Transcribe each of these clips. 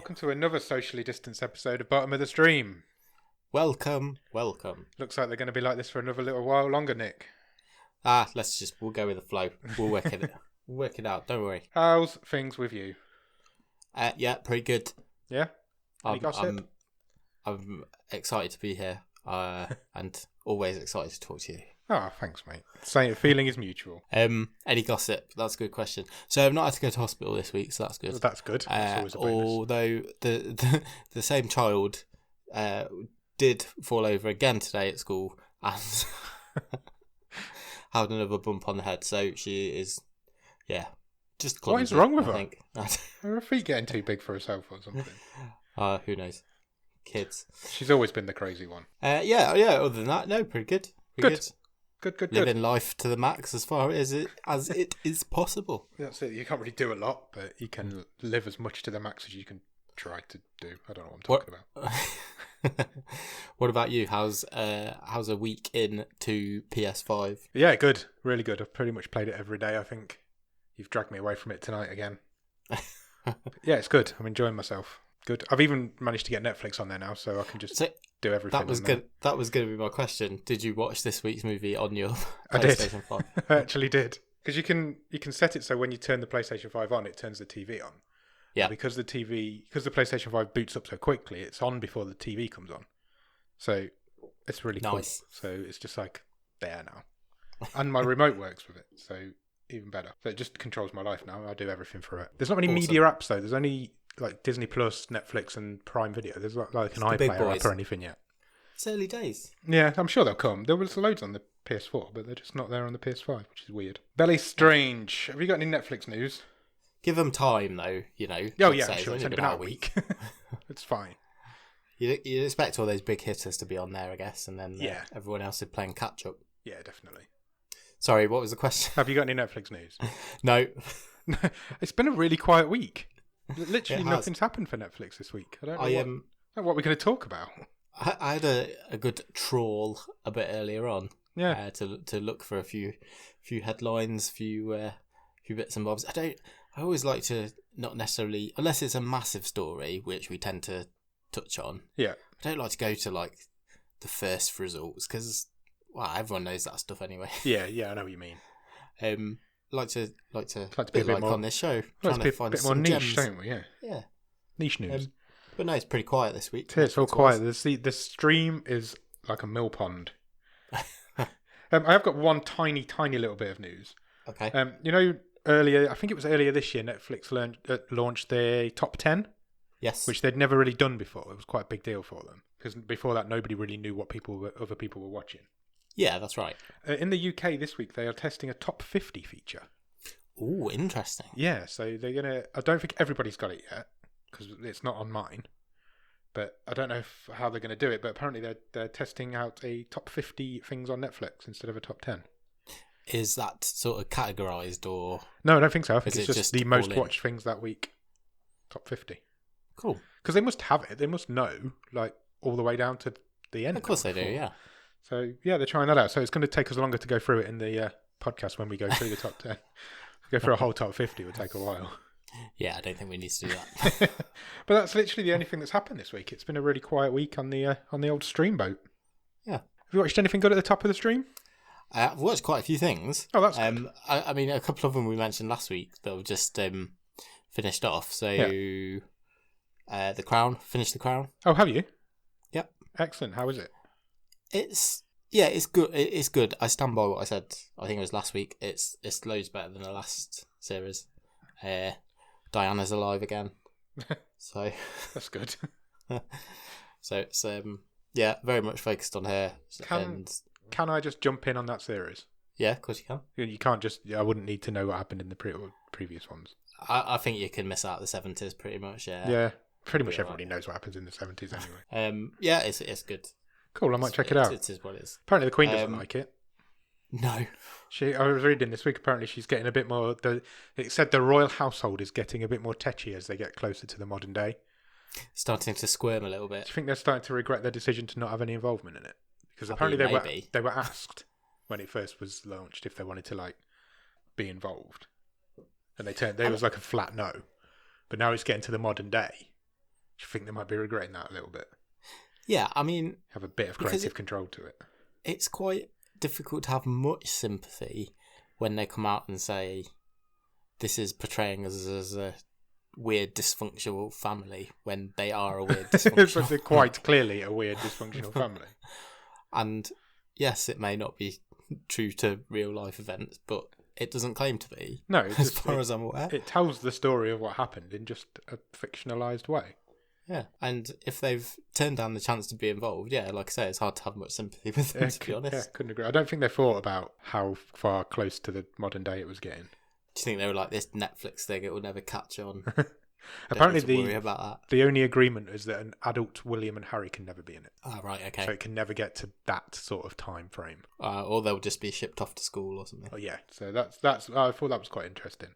welcome to another socially distanced episode of Bottom of the Stream. Welcome. Looks like they're going to be like this for another little while longer, Nick. We'll go with the flow. We'll work it out, don't worry. How's things with you? Yeah, pretty good. Yeah? Any gossip? I'm excited to be here, and always excited to talk to you. Oh, thanks, mate. Same feeling is mutual. Any gossip? That's a good question. So I've not had to go to hospital this week, so that's good. Well, that's good. That's always a bonus. Although the same child did fall over again today at school and had another bump on the head. So she is, just clumsy. What is wrong with I her? think. Are her feet getting too big for herself or something? Who knows? Kids. She's always been the crazy one. Yeah. Other than that, no, pretty good. Good. Living life to the max as far as it is possible. That's it. You can't really do a lot, but you can live as much to the max as you can try to do. I don't know what I'm talking about. What about you? How's a week in to PS5? Yeah, good. Really good. I've pretty much played it every day, I think. You've dragged me away from it tonight again. Yeah, it's good. I'm enjoying myself. Good. I've even managed to get Netflix on there now, so I can just do everything. That was good. That was going to be my question. Did you watch this week's movie on your I PlayStation 5? I actually did. Because you can set it so when you turn the PlayStation 5 on, it turns the TV on. Yeah. Because the PlayStation 5 boots up so quickly, it's on before the TV comes on. So it's really nice. Cool. So it's just like there now. And my remote works with it, so even better. So it just controls my life now. I do everything for it. There's not many media apps though. There's only like Disney Plus, Netflix, and Prime Video. There's like an iPlayer app or anything yet. It's early days. Yeah, I'm sure they'll come. There was loads on the PS4, but they're just not there on the PS5, which is weird. Belly Strange. Have you got any Netflix news? Give them time, though. You know. Oh yeah, sure. It's only been out a week. It's fine. You'd expect all those big hitters to be on there, I guess, and then everyone else is playing catch up. Yeah, definitely. Sorry, what was the question? Have you got any Netflix news? No. It's been a really quiet week. Literally nothing's happened for Netflix this week. I don't know what we're going to talk about. I had a good trawl a bit earlier on. Yeah. To look for a few headlines, few bits and bobs. I always like to not necessarily, unless it's a massive story, which we tend to touch on. Yeah. I don't like to go to like the first results because everyone knows that stuff anyway. Yeah, I know what you mean. Like to be a bit more on this show. Like to be a bit more niche, don't we? Yeah. Niche news. But no, it's pretty quiet this week. It's all quiet. The stream is like a mill pond. I have got one tiny little bit of news. Okay. Earlier, I think it was earlier this year, Netflix launched their top 10. Yes. Which they'd never really done before. It was quite a big deal for them. Because before that, nobody really knew what other people were watching. Yeah, that's right. In the UK this week, they are testing a top 50 feature. Ooh, interesting. Yeah, so they're going to... I don't think everybody's got it yet, because it's not on mine. But I don't know how they're going to do it, but apparently they're testing out a top 50 things on Netflix instead of a top 10. Is that sort of categorised or... No, I don't think so. I think it's just the most all-in? watched things that week. Top 50. Cool. Because they must have it. They must know, like, all the way down to the end. Of course they do, yeah. So, yeah, they're trying that out. So it's going to take us longer to go through it in the podcast when we go through the top 10. Go through a whole top 50 would take a while. Yeah, I don't think we need to do that. But that's literally the only thing that's happened this week. It's been a really quiet week on the old stream boat. Yeah. Have you watched anything good at the top of the stream? I've watched quite a few things. Oh, that's good. I mean, a couple of them we mentioned last week that were just finished off. So, The Crown, finished The Crown. Oh, have you? Yep. Excellent. How is it? It's good. It's good. I stand by what I said. I think it was last week. It's loads better than the last series. Diana's alive again, so that's good. So it's very much focused on her. Can I just jump in on that series? Yeah, of course you can. You can't just... I wouldn't need to know what happened in the previous ones. I think you can miss out the 70s pretty much, yeah. Yeah, pretty much everybody knows what happens in the 70s anyway. Yeah, it's good. Cool, I might check it out. It is what it is. Apparently the Queen doesn't like it. No. I was reading this week, apparently she's getting a bit more... It said the royal household is getting a bit more tetchy as they get closer to the modern day. Starting to squirm a little bit. Do you think they're starting to regret their decision to not have any involvement in it? Because apparently they were asked when it first was launched if they wanted to like be involved, and they was like a flat no. But now it's getting to the modern day, Do you think they might be regretting that a little bit? Yeah, I mean... Have a bit of creative control to it. It's quite difficult to have much sympathy when they come out and say, this is portraying us as a weird dysfunctional family, when they are a weird dysfunctional They're quite clearly a weird dysfunctional family. And yes, it may not be true to real life events, but it doesn't claim to be. No, as far as I'm aware. It tells the story of what happened in just a fictionalised way. Yeah, and if they've turned down the chance to be involved, yeah, like I say, it's hard to have much sympathy with them, to be honest. Yeah, couldn't agree. I don't think they thought about how far close to the modern day it was getting. Do you think they were like, this Netflix thing, it will never catch on? Apparently, worry about that. The only agreement is that an adult William and Harry can never be in it. Oh, right, okay. So it can never get to that sort of time frame. Or they'll just be shipped off to school or something. Oh, yeah. So that's. I thought that was quite interesting.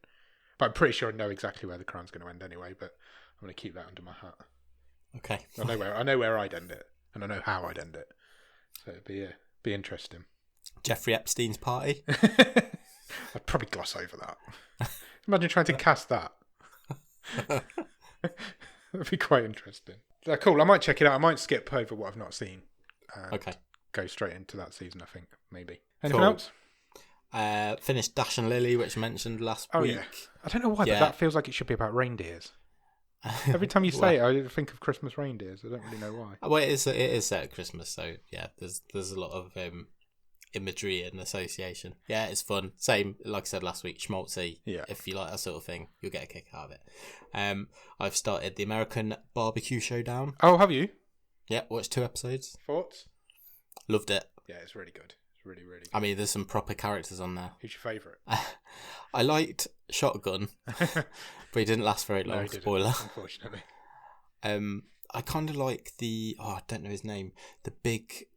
But I'm pretty sure I know exactly where the Crown's going to end anyway, but I'm going to keep that under my hat. Okay. I know where I'd end it, and I know how I'd end it. So it'd be interesting. Jeffrey Epstein's party? I'd probably gloss over that. Imagine trying to cast that. That'd be quite interesting. Cool. I might check it out. I might skip over what I've not seen. Okay. Go straight into that season, I think. Maybe. Anything Cool. else? Finished Dash and Lily, which I mentioned last week. Yeah. I don't know why, but that feels like it should be about reindeers. Every time you say it, I think of Christmas reindeers. I don't really know why. Well, it is set at Christmas, so yeah, there's a lot of imagery and association. Yeah, it's fun. Same, like I said last week, schmaltzy. Yeah. If you like that sort of thing, you'll get a kick out of it. I've started the American Barbecue Showdown. Oh, have you? Yeah, watched 2 episodes. Thoughts? Loved it. Yeah, it's really good. It's really, really good. I mean, there's some proper characters on there. Who's your favourite? I liked Shotgun, but he didn't last very long. No, he didn't, spoiler. Unfortunately. I kind of like I don't know his name. The big,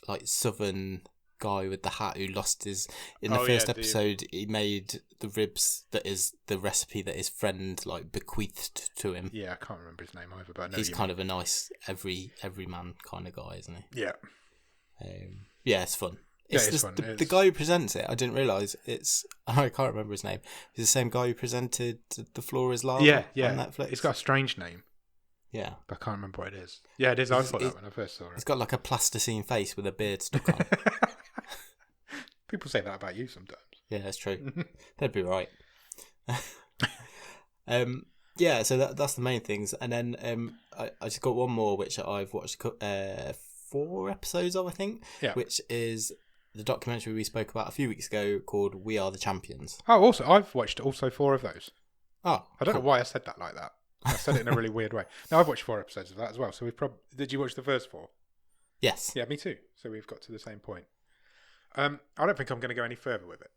like southern guy with the hat who lost his. In the first episode, he made the ribs that is the recipe that his friend like bequeathed to him. Yeah, I can't remember his name either, but I know he's kind of a nice everyman kind of guy, isn't he? Yeah. Yeah, it's fun. It's fun. The guy who presents it, I didn't realise I can't remember his name. He's the same guy who presented The Floor is Lava on Netflix. It's got a strange name. Yeah. But I can't remember what it is. Yeah, it is. I thought that when I first saw it. He's got like a plasticine face with a beard stuck on. People say that about you sometimes. Yeah, that's true. They'd be right. Yeah, so that's the main things. And then I just got one more, which I've watched 4 episodes of, I think, which is the documentary we spoke about a few weeks ago called We Are the Champions. Oh, also, I've watched also 4 of those. Oh, I don't know why I said that like that. I said it in a really weird way. No, I've watched 4 episodes of that as well. So we've probably... Did you watch the first 4? Yes. Yeah, me too. So we've got to the same point. I don't think I'm going to go any further with it.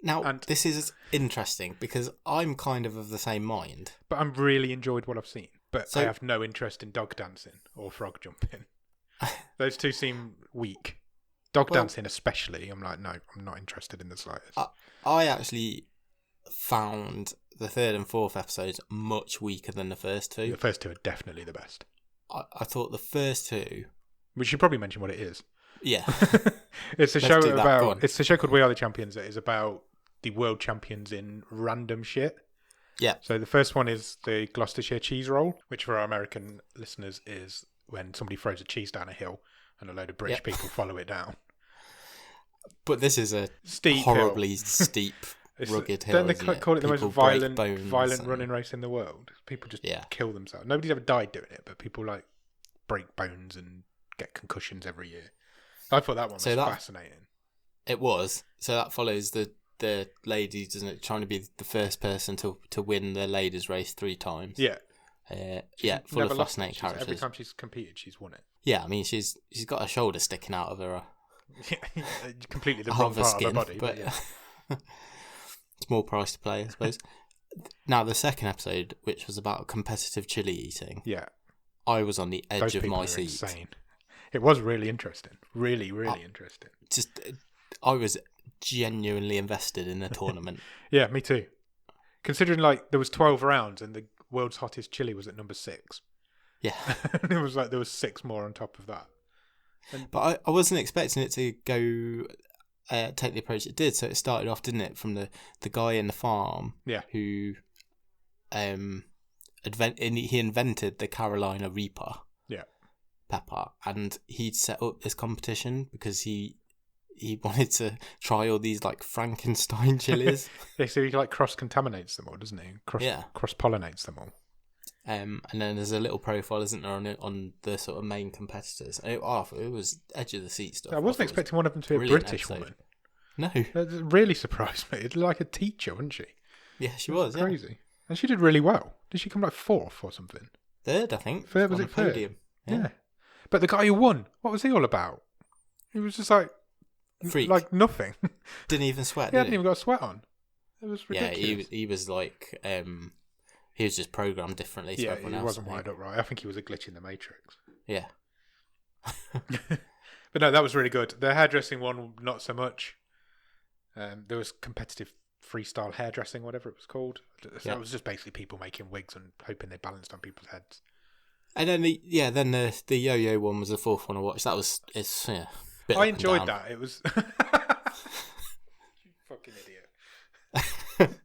Now, this is interesting because I'm kind of the same mind. But I've really enjoyed what I've seen. But I have no interest in dog dancing or frog jumping. Those 2 seem weak. Dog dancing especially, I'm like, no, I'm not interested in the slightest. I actually found the 3rd and 4th episodes much weaker than the first 2. The first 2 are definitely the best. I thought the first 2... We should probably mention what it is. Yeah. It's a show about... It's a show called We Are the Champions. It is about the world champions in random shit. Yeah. So the first one is the Gloucestershire cheese roll, which for our American listeners is when somebody throws a cheese down a hill and a load of British people follow it down. But this is a horribly steep, rugged hill. Don't they call it the most violent running race in the world? People just kill themselves. Nobody's ever died doing it, but people like break bones and get concussions every year. I thought that one was fascinating. It was. So that follows the lady, doesn't it, trying to be the first person to win the ladies' race 3 times. Yeah. Full of fascinating characters. Every time she's competed, she's won it. Yeah, I mean, she's got her shoulder sticking out of her. Completely the wrong part of her body. But small price to play, I suppose. Now, the second episode, which was about competitive chili eating. Yeah. I was on the edge of my seat. Insane. It was really interesting. Really, really interesting. I was genuinely invested in the tournament. Yeah, me too. Considering like there was 12 rounds and the world's hottest chili was at number 6. Yeah. And it was like there was 6 more on top of that. But I wasn't expecting it to go take the approach it did. So it started off, didn't it, from the guy in the farm who he invented the Carolina Reaper. Yeah. Pepper, and he'd set up this competition because he wanted to try all these like Frankenstein chilies. Yeah, so he like cross-contaminates them all, doesn't he? Cross-pollinates them all. And then there's a little profile, isn't there, on the sort of main competitors. It was edge of the seat stuff. I wasn't expecting one of them to be a British woman. No. That really surprised me. It's like a teacher, wasn't she? Yeah, she was. Crazy. Yeah. And she did really well. Did she come like 4th or something? 3rd, I think. Third, was it third? Podium. Yeah. But the guy who won, what was he all about? He was just like... Freak. Like nothing. Didn't even sweat, He hadn't even got a sweat on. It was ridiculous. Yeah, he was like... he was just programmed differently to everyone else. He wasn't wired up right. I think he was a glitch in the Matrix. Yeah. But no, that was really good. The hairdressing one, not so much. There was competitive freestyle hairdressing, whatever it was called. So it was just basically people making wigs and hoping they balanced on people's heads. And then the yo-yo one was the 4th one I watched. I enjoyed that. It was... You fucking idiot.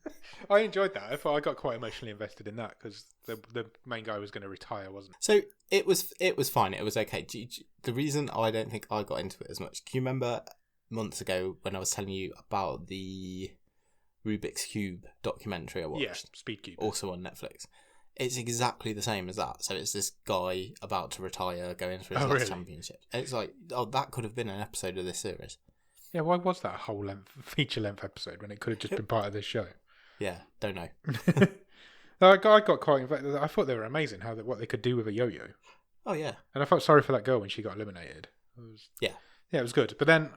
I enjoyed that. I thought I got quite emotionally invested in that because the main guy was going to retire, wasn't it? So it was fine. It was okay. The reason I don't think I got into it as much, do you remember months ago when I was telling you about the Rubik's Cube documentary I watched? Yeah, Speed Cube. Also on Netflix. It's exactly the same as that. So it's this guy about to retire, going for his last championship. And it's like, that could have been an episode of this series. Yeah, why was that a whole feature-length episode when it could have just been part of this show? Yeah, don't know. I got quite invested. I thought they were amazing, what they could do with a yo-yo. Oh, yeah. And I felt sorry for that girl when she got eliminated. Yeah, it was good. But then,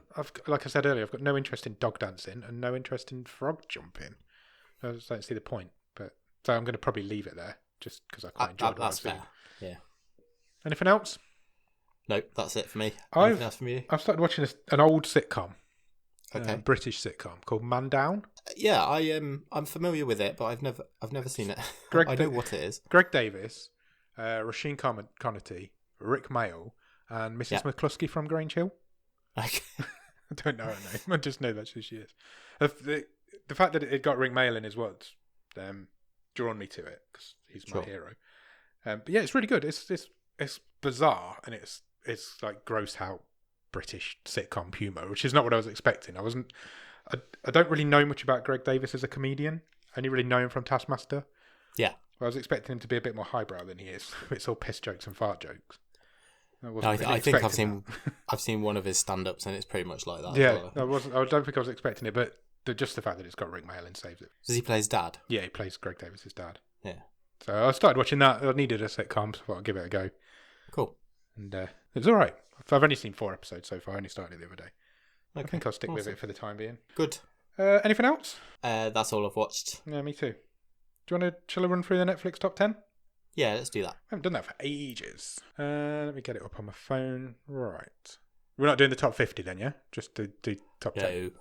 like I said earlier, I've got no interest in dog dancing and no interest in frog jumping. I just don't see the point. So I'm going to probably leave it there. Just because I quite enjoyed what I've seen. Fair. Yeah. Anything else? No, that's it for me. Anything else from you? I've started watching an old sitcom. Okay. British sitcom called Man Down. Yeah, I'm familiar with it, but I've never seen it. I know what it is. Greg Davis, Roisin Connaughton, Rick Mayall, and Mrs. McCluskey from Grange Hill. Okay. I don't know her name. I just know that's who she is. The fact that it got Rick Mayall in is what's drawn me to it because he's my hero. But yeah, it's really good. It's bizarre and it's like gross out British sitcom humour, which is not what I was expecting. I don't really know much about Greg Davis as a comedian. I only really know him from Taskmaster. Yeah. I was expecting him to be a bit more highbrow than he is. It's all piss jokes and fart jokes. I think I've seen one of his stand-ups and it's pretty much like that. Yeah, I don't think I was expecting it, but just the fact that it's got Rick Mayall in saves it. Does he play his dad? Yeah, he plays Greg Davis's dad. Yeah. So I started watching that. I needed a sitcom, so I thought I'd give it a go. Cool. And it's all right. I've only seen 4 episodes so far. I only started it the other day. Okay. I think I'll stick with it for the time being. Good. Anything else? That's all I've watched. Yeah, me too. Shall I run through the Netflix top 10? Yeah, let's do that. I haven't done that for ages. Let me get it up on my phone. Right. We're not doing the top 50 then, yeah? Just do top 10.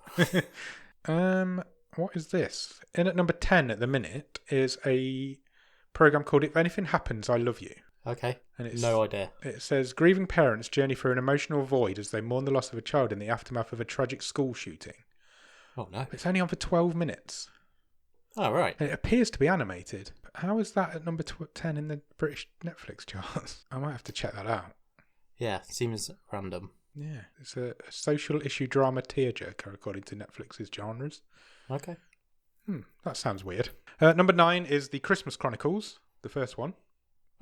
What is this? In at number 10 at the minute is a program called If Anything Happens, I Love You. Okay. And no idea. It says grieving parents journey through an emotional void as they mourn the loss of a child in the aftermath of a tragic school shooting. Oh no. It's only on for 12 minutes. Oh, right. And it appears to be animated. But how is that at number 10 in the British Netflix charts? I might have to check that out. Yeah, seems random. Yeah, it's a social issue drama tearjerker according to Netflix's genres. Okay. That sounds weird. Number 9 is The Christmas Chronicles, the first one.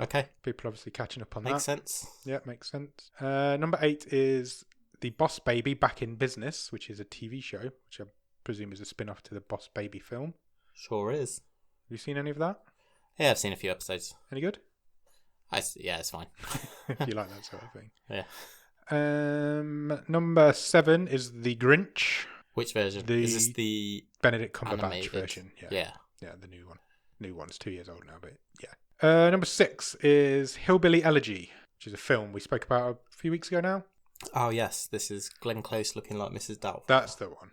Okay. People obviously catching up on that. Makes sense. Yeah, makes sense. Number 8 is The Boss Baby Back in Business, which is a TV show, which I presume is a spin-off to the Boss Baby film. Sure is. Have you seen any of that? Yeah, I've seen a few episodes. Any good? Yeah, it's fine. If you like that sort of thing. Yeah. Number 7 is The Grinch. Which version? Is this the Benedict Cumberbatch animated version? Yeah. Yeah, the new one. New one's 2 years old now, but yeah. Number 6 is Hillbilly Elegy, which is a film we spoke about a few weeks ago now. Oh, yes. This is Glenn Close looking like Mrs. Doubtfire. That's the one.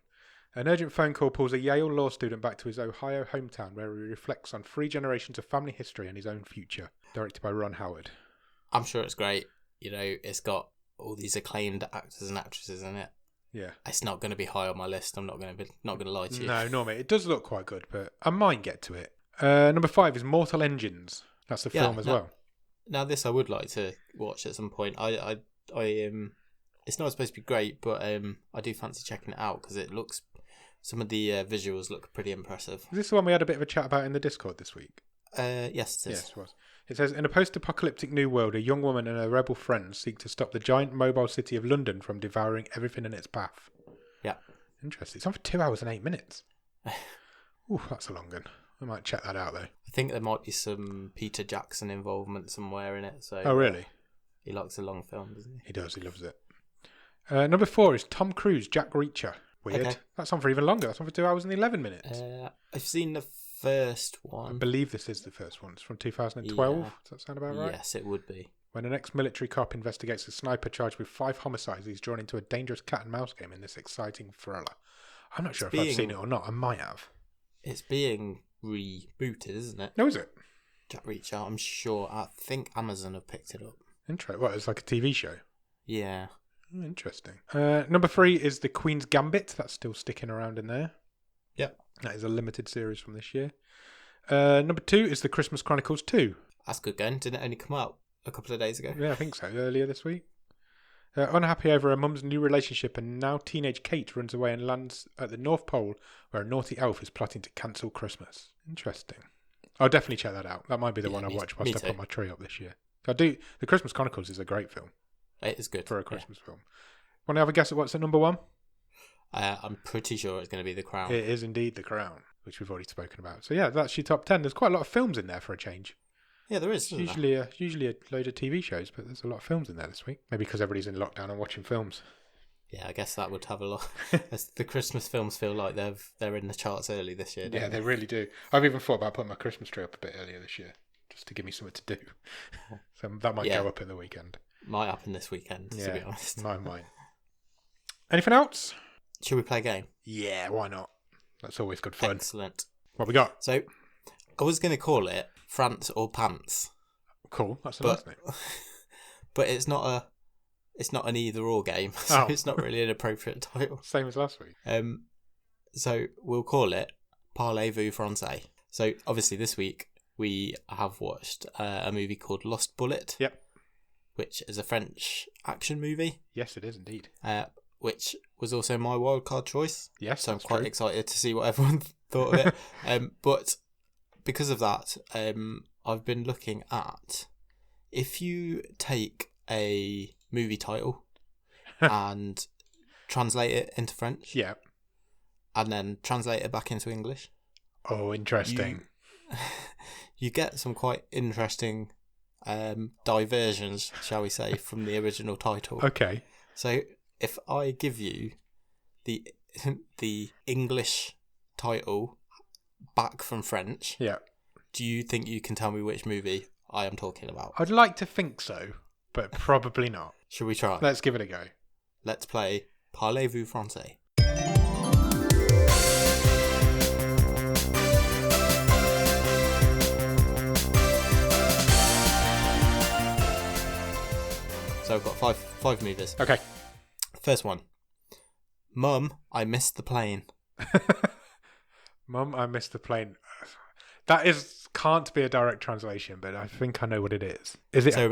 An urgent phone call pulls a Yale law student back to his Ohio hometown where he reflects on 3 generations of family history and his own future. Directed by Ron Howard. I'm sure it's great. You know, it's got all these acclaimed actors and actresses in it. Yeah. It's not going to be high on my list. I'm not going to lie to you. No, normally it does look quite good, but I might get to it. Number 5 is Mortal Engines, That's the film as well. Now, this I would like to watch at some point. I it's not supposed to be great, but I do fancy checking it out because it looks. Some of the visuals look pretty impressive. Is this the one we had a bit of a chat about in the Discord this week? Yes, it is. Yes, it was. It says, in a post-apocalyptic new world, a young woman and her rebel friends seek to stop the giant mobile city of London from devouring everything in its path. Yeah. Interesting. It's on for 2 hours and 8 minutes. Ooh, that's a long one. I might check that out, though. I think there might be some Peter Jackson involvement somewhere in it. So oh, really? He likes a long film, doesn't he? He does. He loves it. Number 4 is Tom Cruise, Jack Reacher. Weird. Okay. That's on for even longer. That's on for 2 hours and 11 minutes. I've seen the first one. I believe this is the first one. It's from 2012. Yeah. Does that sound about right? Yes, it would be. When an ex-military cop investigates a sniper charged with 5 homicides, he's drawn into a dangerous cat and mouse game in this exciting thriller. I'm not sure if I've seen it or not. I might have. It's being rebooted, isn't it? No, is it? Jack Reacher, I'm sure. I think Amazon have picked it up. Interesting. What, it's like a TV show? Yeah. Interesting. Number 3 is The Queen's Gambit. That's still sticking around in there. Yep. That is a limited series from this year. Number 2 is The Christmas Chronicles 2. That's good going. Didn't it only come out a couple of days ago? Yeah, I think so. Earlier this week. Unhappy over her mum's new relationship, and now teenage Kate runs away and lands at the North Pole, where a naughty elf is plotting to cancel Christmas. Interesting. I'll definitely check that out. That might be the one I watch whilst I put my tree up this year. The Christmas Chronicles is a great film. It is good. For a Christmas film. Want to have a guess at what's at number 1? I'm pretty sure it's going to be The Crown. It is indeed The Crown, which we've already spoken about. So yeah, that's your top 10. There's quite a lot of films in there for a change. Yeah, there is. Usually a load of TV shows, but there's a lot of films in there this week. Maybe because everybody's in lockdown and watching films. Yeah, I guess that would have a lot. The Christmas films feel like they're in the charts early this year. Yeah, they really do. I've even thought about putting my Christmas tree up a bit earlier this year, just to give me something to do. So that might go up in the weekend. Might happen this weekend, to be honest. Mine might. Anything else? Should we play a game? Yeah, why not? That's always good fun. Excellent. What we got? So, I was going to call it France or Pants. Cool, that's a nice name. But it's not an either or game, so it's not really an appropriate title. Same as last week. So we'll call it Parlez, vous, Francais. So obviously this week we have watched a movie called Lost Bullet. Yep. Which is a French action movie. Yes, it is indeed. Which was also my wildcard choice. Yes, so I'm quite excited to see what everyone thought of it. But because of that, I've been looking at if you take a movie title and translate it into French. Yeah. And then translate it back into English. Oh, interesting. You get some quite interesting diversions, shall we say, from the original title. Okay. So if I give you the English title back from French, do you think you can tell me which movie I am talking about? I'd like to think so, but probably not. Should we try? Let's give it a go. Let's play Parlez, vous, Francais. So I've got five movies. Okay. First one. Mum, I missed the plane. Mum, I missed the plane. That can't be a direct translation, but I think I know what it is. Is it? So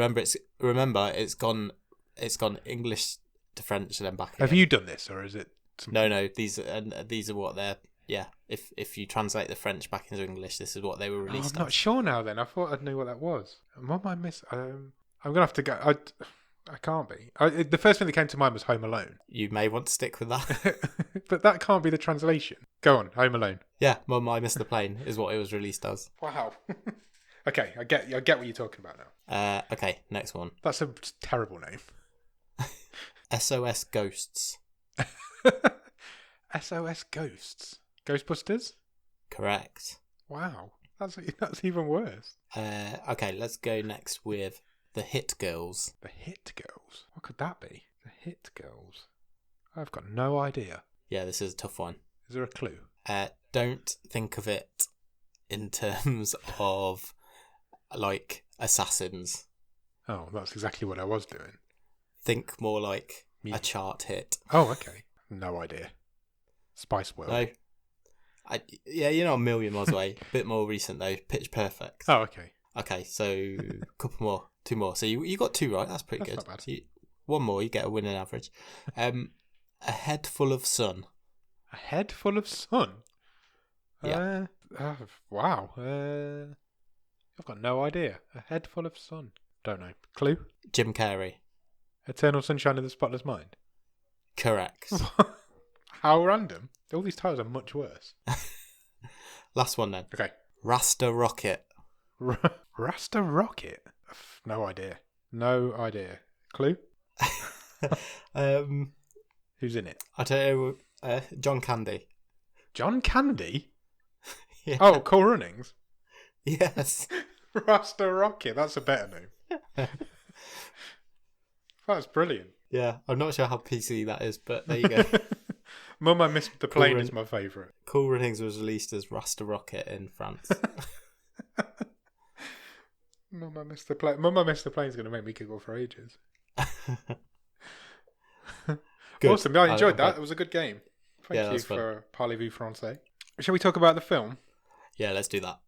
remember it's gone English to French and then back again. Have you done this, or is it? No. These are what they're. Yeah. If you translate the French back into English, this is what they were released. I'm not sure now. Then I thought I knew what that was. Mum, I miss. I'm gonna have to go. I can't be. The first thing that came to mind was Home Alone. You may want to stick with that. But that can't be the translation. Go on, Home Alone. Yeah, Mum, I Missed the Plane is what it was released as. Wow. Okay, I get what you're talking about now. Okay, next one. That's a terrible name. SOS Ghosts. SOS Ghosts? Ghostbusters? Correct. Wow, that's even worse. Okay, let's go next with The Hit Girls. The Hit Girls? What could that be? The Hit Girls? I've got no idea. Yeah, this is a tough one. Is there a clue? Don't think of it in terms of like assassins. Oh, that's exactly what I was doing. Think more like a chart hit. Oh, okay. No idea. Spice World. No. You're not a million miles away. A bit more recent though. Pitch Perfect. Oh, okay. Okay, so couple more, 2 more. So you got 2 right. That's pretty good. Not bad. So one more, you get a winning average. A head full of sun. A head full of sun? Yeah. Wow. I've got no idea. A head full of sun. Don't know. Clue? Jim Carrey. Eternal Sunshine of the Spotless Mind. Correct. How random. All these titles are much worse. Last one then. Okay. Rasta Rocket. Rasta Rocket? No idea. No idea. Clue? Who's in it? I tell you, John Candy. John Candy? Yeah. Oh, Cool Runnings? Yes. Rasta Rocket. That's a better name. That's brilliant. Yeah, I'm not sure how PC that is, but there you go. Mum, I Missed the Plane is my favourite. Cool Runnings was released as Rasta Rocket in France. Mum, I Missed the Plane. Mum, I Missed the Plane is going to make me giggle for ages. Awesome. I enjoyed that. It was a good game. Thank you for Parlez, vous, Francais. Shall we talk about the film? Yeah, let's do that.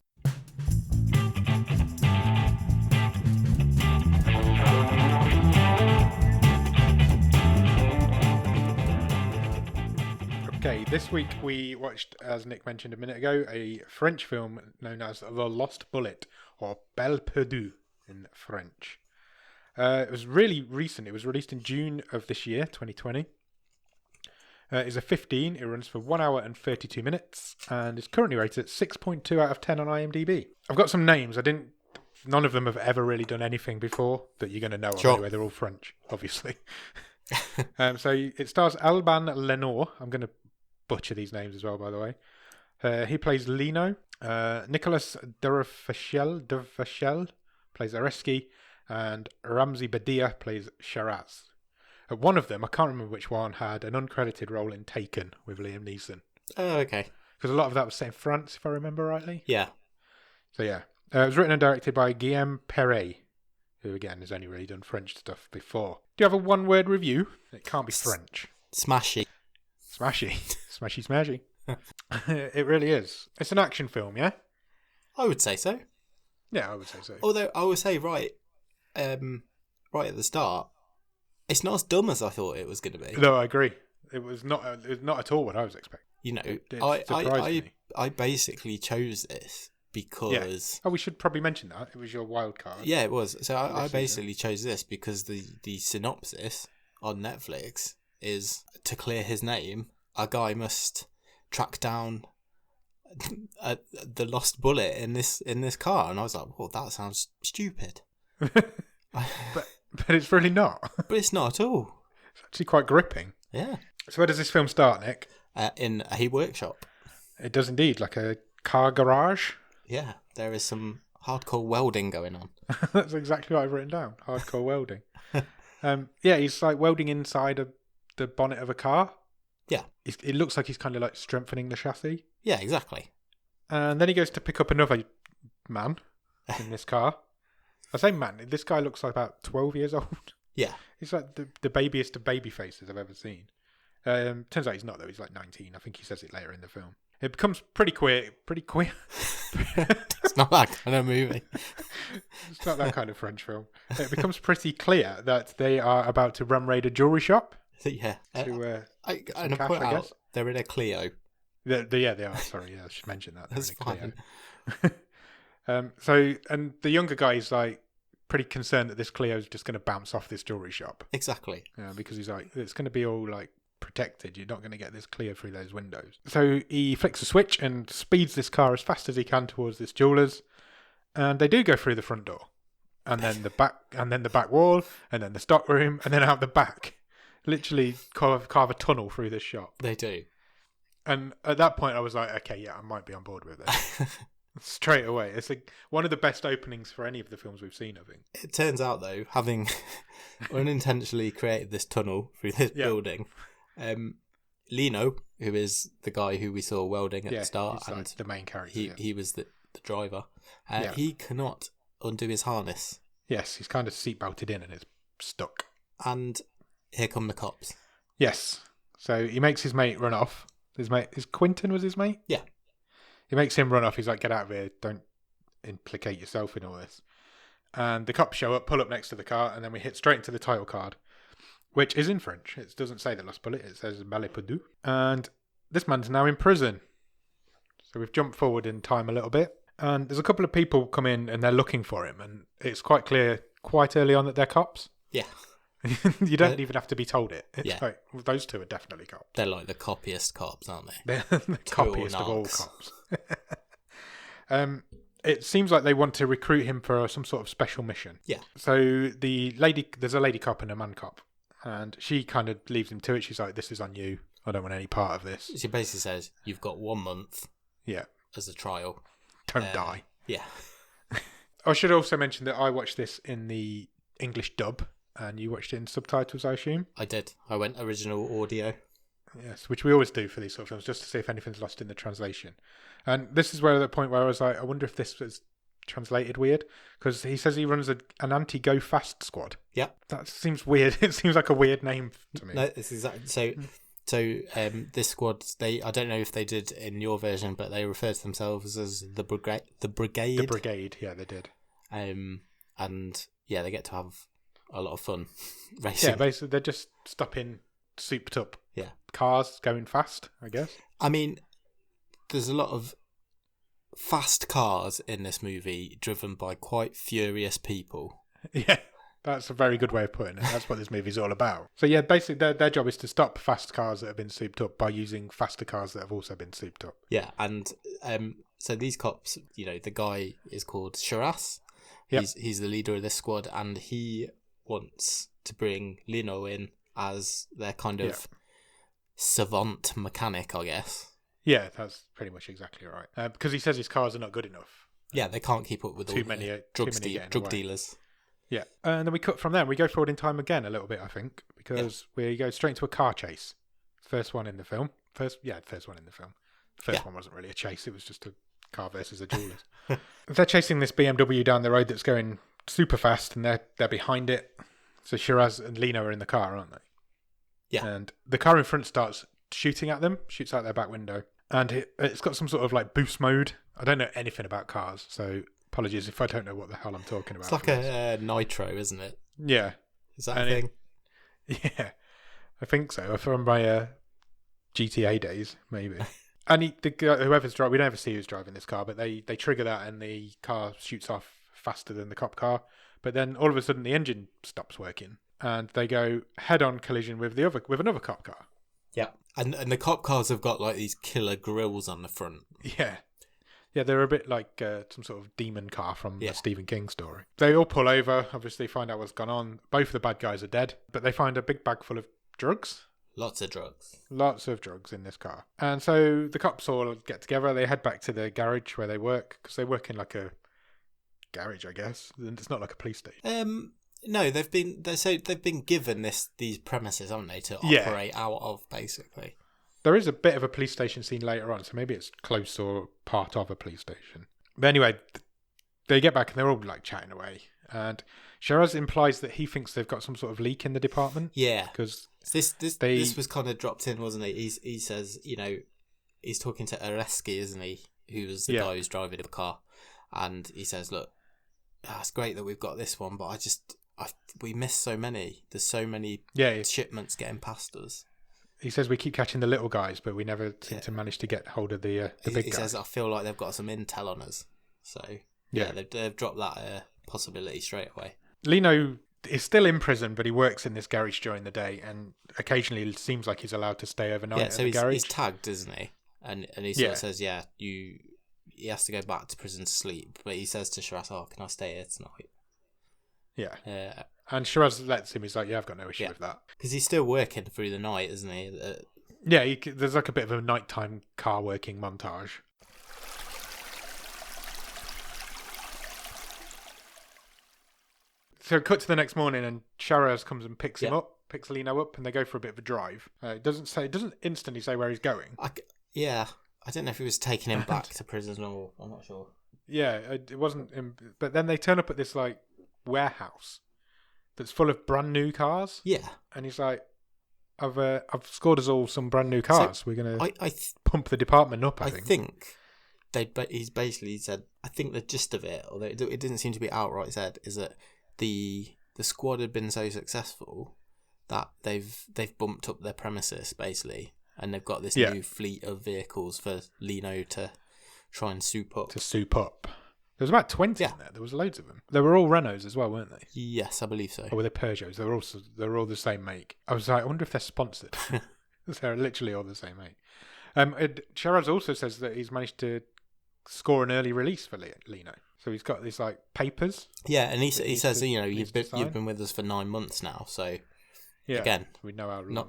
Okay, this week we watched, as Nick mentioned a minute ago, a French film known as The Lost Bullet, or Belle Perdue in French. It was really recent. It was released in June of this year, 2020. It's a 15. It runs for 1 hour and 32 minutes, and is currently rated at 6.2 out of 10 on IMDb. I've got some names. None of them have ever really done anything before that you're going to know of anyway. They're all French, obviously. So it stars Alban Lenoir. I'm going to butcher these names as well, by the way. He plays Lino. Nicolas Duvauchelle plays Areski, and Ramzi Badia plays Shiraz. One of them, I can't remember which one, had an uncredited role in Taken with Liam Neeson. Oh, okay. Because a lot of that was set in France, if I remember rightly. Yeah. So yeah. It was written and directed by Guillaume Pierret, who again has only really done French stuff before. Do you have a one-word review? It can't be French. Smashy. Smashy. Smashy smashy. It really is. It's an action film, yeah? I would say so. Yeah, I would say so. Although I would say right at the start, it's not as dumb as I thought it was going to be. No, I agree. It was not at all what I was expecting. You know, It surprised me. I basically chose this because... Yeah. Oh, we should probably mention that. It was your wild card. Yeah, it was. So I basically chose this because the synopsis on Netflix is, to clear his name, a guy must track down the lost bullet in this car. And I was like, well, that sounds stupid. But it's really not. But it's not at all. It's actually quite gripping. Yeah. So where does this film start, Nick? In a workshop. It does indeed, like a car garage. Yeah, there is some hardcore welding going on. That's exactly what I've written down. Hardcore welding. Yeah, he's like welding inside the bonnet of a car. Yeah. It looks like he's kind of like strengthening the chassis. Yeah, exactly. And then he goes to pick up another man in this car. I say man, this guy looks like about 12 years old. Yeah. He's like the babiest of baby faces I've ever seen. Turns out he's not, though. He's like 19. I think he says it later in the film. It becomes pretty queer. It's not that kind of movie. It's not that kind of French film. It becomes pretty clear that they are about to run raid a jewellery shop. Yeah. I point out, they're in a Clio. Yeah, they are. Sorry, yeah, I should mention that. That's fine. And the younger guy is like pretty concerned that this Clio is just going to bounce off this jewellery shop. Exactly. Because he's like, it's going to be all like protected. You're not going to get this Clio through those windows. So he flicks a switch and speeds this car as fast as he can towards this jeweller's. And they do go through the front door, and then the back wall, and then the stock room, and then out the back. Literally carve a tunnel through this shop. They do. And at that point, I was like, okay, yeah, I might be on board with it. Straight away. It's like one of the best openings for any of the films we've seen, I think. It turns out, though, having unintentionally created this tunnel through this building, Lino, who is the guy who we saw welding at the start, he's and like the main character. He was the driver. He cannot undo his harness. Yes, he's kind of seatbelted in and it's stuck. And here come the cops. Yes. So he makes his mate run off. His mate, Quentin was his mate? Yeah. He makes him run off. He's like, get out of here. implicate yourself in all this. And the cops show up, pull up next to the car, and then we hit straight into the title card, which is in French. It doesn't say the Lost Bullet, it says Ballet Perdu. And this man's now in prison. So we've jumped forward in time a little bit. And there's a couple of people come in and they're looking for him. And it's quite clear quite early on that they're cops. Yeah. You don't even have to be told it. It's yeah. like, well, those two are definitely cops. They're like the coppiest cops, aren't they? They're the coppiest of all cops. It seems like they want to recruit him for some sort of special mission. Yeah. So there's a lady cop and a man cop. And she kind of leaves him to it. She's like, this is on you. I don't want any part of this. She basically says, you've got 1 month as a trial. Don't die. Yeah. I should also mention that I watched this in the English dub, and you watched it in subtitles, I assume? I did. I went original audio. Yes, which we always do for these sort of films, just to see if anything's lost in the translation. And this is where the point where I was like, I wonder if this was translated weird, because he says he runs an anti-go fast squad. Yeah. That seems weird. It seems like a weird name to me. No, it's exactly so. This squad, I don't know if they did in your version, but they refer to themselves as the brigade. The brigade, yeah, they did. And yeah, they get to have a lot of fun racing. Yeah, basically they're just stopping souped up cars going fast, I guess. I mean, there's a lot of fast cars in this movie driven by quite furious people. Yeah, that's a very good way of putting it. That's what this movie's all about. So yeah, basically their job is to stop fast cars that have been souped up by using faster cars that have also been souped up. Yeah, and so these cops, the guy is called Shiraz. Yep. He's the leader of this squad, and he wants to bring Lino in as their kind of savant mechanic, I guess. Yeah, that's pretty much exactly right. Because he says his cars are not good enough. Yeah, they can't keep up with too many drug dealers. Yeah, and then we cut from there. We go forward in time again a little bit, I think, because we go straight into a car chase. First one in the film. First one in the film. The first one wasn't really a chase. It was just a car versus a jeweller's. They're chasing this BMW down the road that's going super fast, and they're behind it. So Shiraz and Lino are in the car, aren't they? Yeah. And the car in front starts shooting at them, shoots out their back window. And it's got some sort of like boost mode. I don't know anything about cars, so apologies if I don't know what the hell I'm talking about. It's like a nitro, isn't it? Yeah. Is that a thing? Yeah, I think so. From my GTA days, maybe. And the guy, whoever's driving, we don't ever see who's driving this car, but they trigger that and the car shoots off faster than the cop car. But then all of a sudden the engine stops working and they go head-on collision with another cop car. Yeah, and the cop cars have got like these killer grills on the front. Yeah, they're a bit like some sort of demon car from the Stephen King story. They all pull over, obviously find out what's gone on. Both of the bad guys are dead, but they find a big bag full of drugs. Lots of drugs. Lots of drugs in this car. And so the cops all get together. They head back to the garage where they work, because they work in like a garage, I guess. It's not like a police station. No, they've been given these premises, haven't they, to operate out of, basically. There is a bit of a police station scene later on, so maybe it's close or part of a police station. But anyway, they get back and they're all like chatting away. And Shiraz implies that he thinks they've got some sort of leak in the department. Yeah, because this was kind of dropped in, wasn't it? He says, he's talking to Areski, isn't he? Who was the guy who's driving the car, and he says, "Look, it's great that we've got this one, but we miss so many. There's so many shipments getting past us." He says we keep catching the little guys, but we never seem to manage to get hold of the big guys. He says, "I feel like they've got some intel on us." So they've dropped that possibility straight away. Lino is still in prison, but he works in this garage during the day, and occasionally it seems like he's allowed to stay overnight at the garage. He's tagged, isn't he? And he sort of says, he has to go back to prison to sleep, but he says to Shiraz, "Oh, can I stay here tonight?" Yeah. And Shiraz lets him. He's like, "Yeah, I've got no issue with that." Because he's still working through the night, isn't he? There's like a bit of a nighttime car working montage. So cut to the next morning, and Shiraz comes and picks him up, picks Lino up, and they go for a bit of a drive. It doesn't instantly say where he's going. I don't know if he was taking him back to prison or I'm not sure. Yeah, it wasn't. But then they turn up at this like warehouse that's full of brand new cars. Yeah, and he's like, "I've scored us all some brand new cars. So we're gonna I pump the department up." I think he's basically said, I think the gist of it, although it didn't seem to be outright said, is that the squad had been so successful that they've bumped up their premises basically, and they've got this new fleet of vehicles for Lino to try and soup up. There was about 20 in there. There was loads of them. They were all Renaults as well, weren't they? Yes, I believe so. Or were they Peugeots? They were all the same make. I was like, I wonder if they're sponsored. They're literally all the same make. Shiraz also says that he's managed to score an early release for Lino. So he's got these like papers. Yeah, and he says, you've been with us for 9 months now, so again, we know how long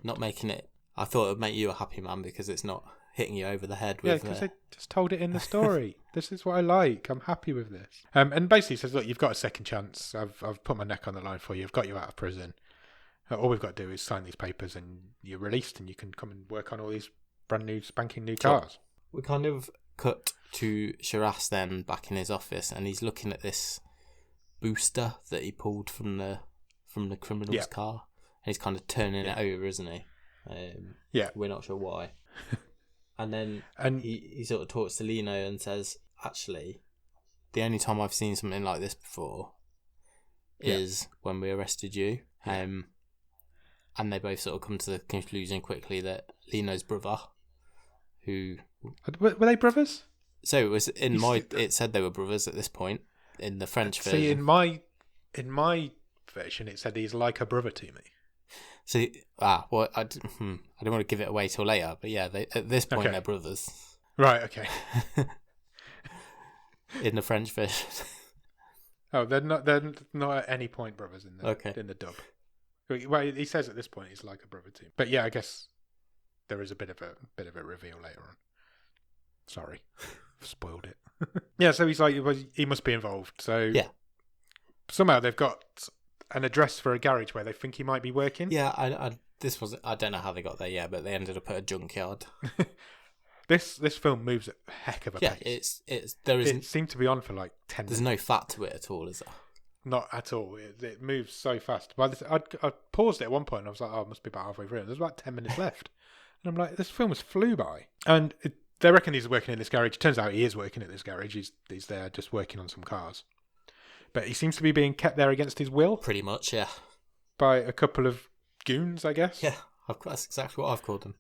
not making it. I thought it would make you a happy man because it's not hitting you over the head with. Yeah, because they just told it in the story. This is what I like. I'm happy with this. And basically says, look, you've got a second chance. I've put my neck on the line for you. I've got you out of prison. All we've got to do is sign these papers, and you're released, and you can come and work on all these brand new, spanking new cars. We kind of cut to Shiraz then back in his office, and he's looking at this booster that he pulled from the criminal's car, and he's kind of turning it over, isn't he? We're not sure why. And then he sort of talks to Lino and says, actually, the only time I've seen something like this before is when we arrested you. And they both sort of come to the conclusion quickly that Lino's brother, who... Were they brothers? So it was it said they were brothers at this point in the French version. See, in my version, it said he's like a brother to me. See, I don't want to give it away till later, but yeah, at this point they're brothers. Right, okay. In the French version. Oh, they're not at any point brothers in the dub. Well, he says at this point he's like a brother to him. But yeah, I guess there is a bit of a reveal later on. Sorry, I've spoiled it. Yeah, so he's like, he must be involved. So somehow they've got an address for a garage where they think he might be working. Yeah, I don't know how they got there yet, but they ended up at a junkyard. This film moves at a heck of a pace. It seemed to be on for like 10 minutes. There's no fat to it at all, is there? Not at all. It moves so fast. I paused it at one point and I was like, oh, it must be about halfway through. There's about 10 minutes left. And I'm like, this film has flew by. And they reckon he's working in this garage. It turns out he is working at this garage. He's there just working on some cars. But he seems to be being kept there against his will. Pretty much, yeah. By a couple of goons, I guess. Yeah, that's exactly what I've called them.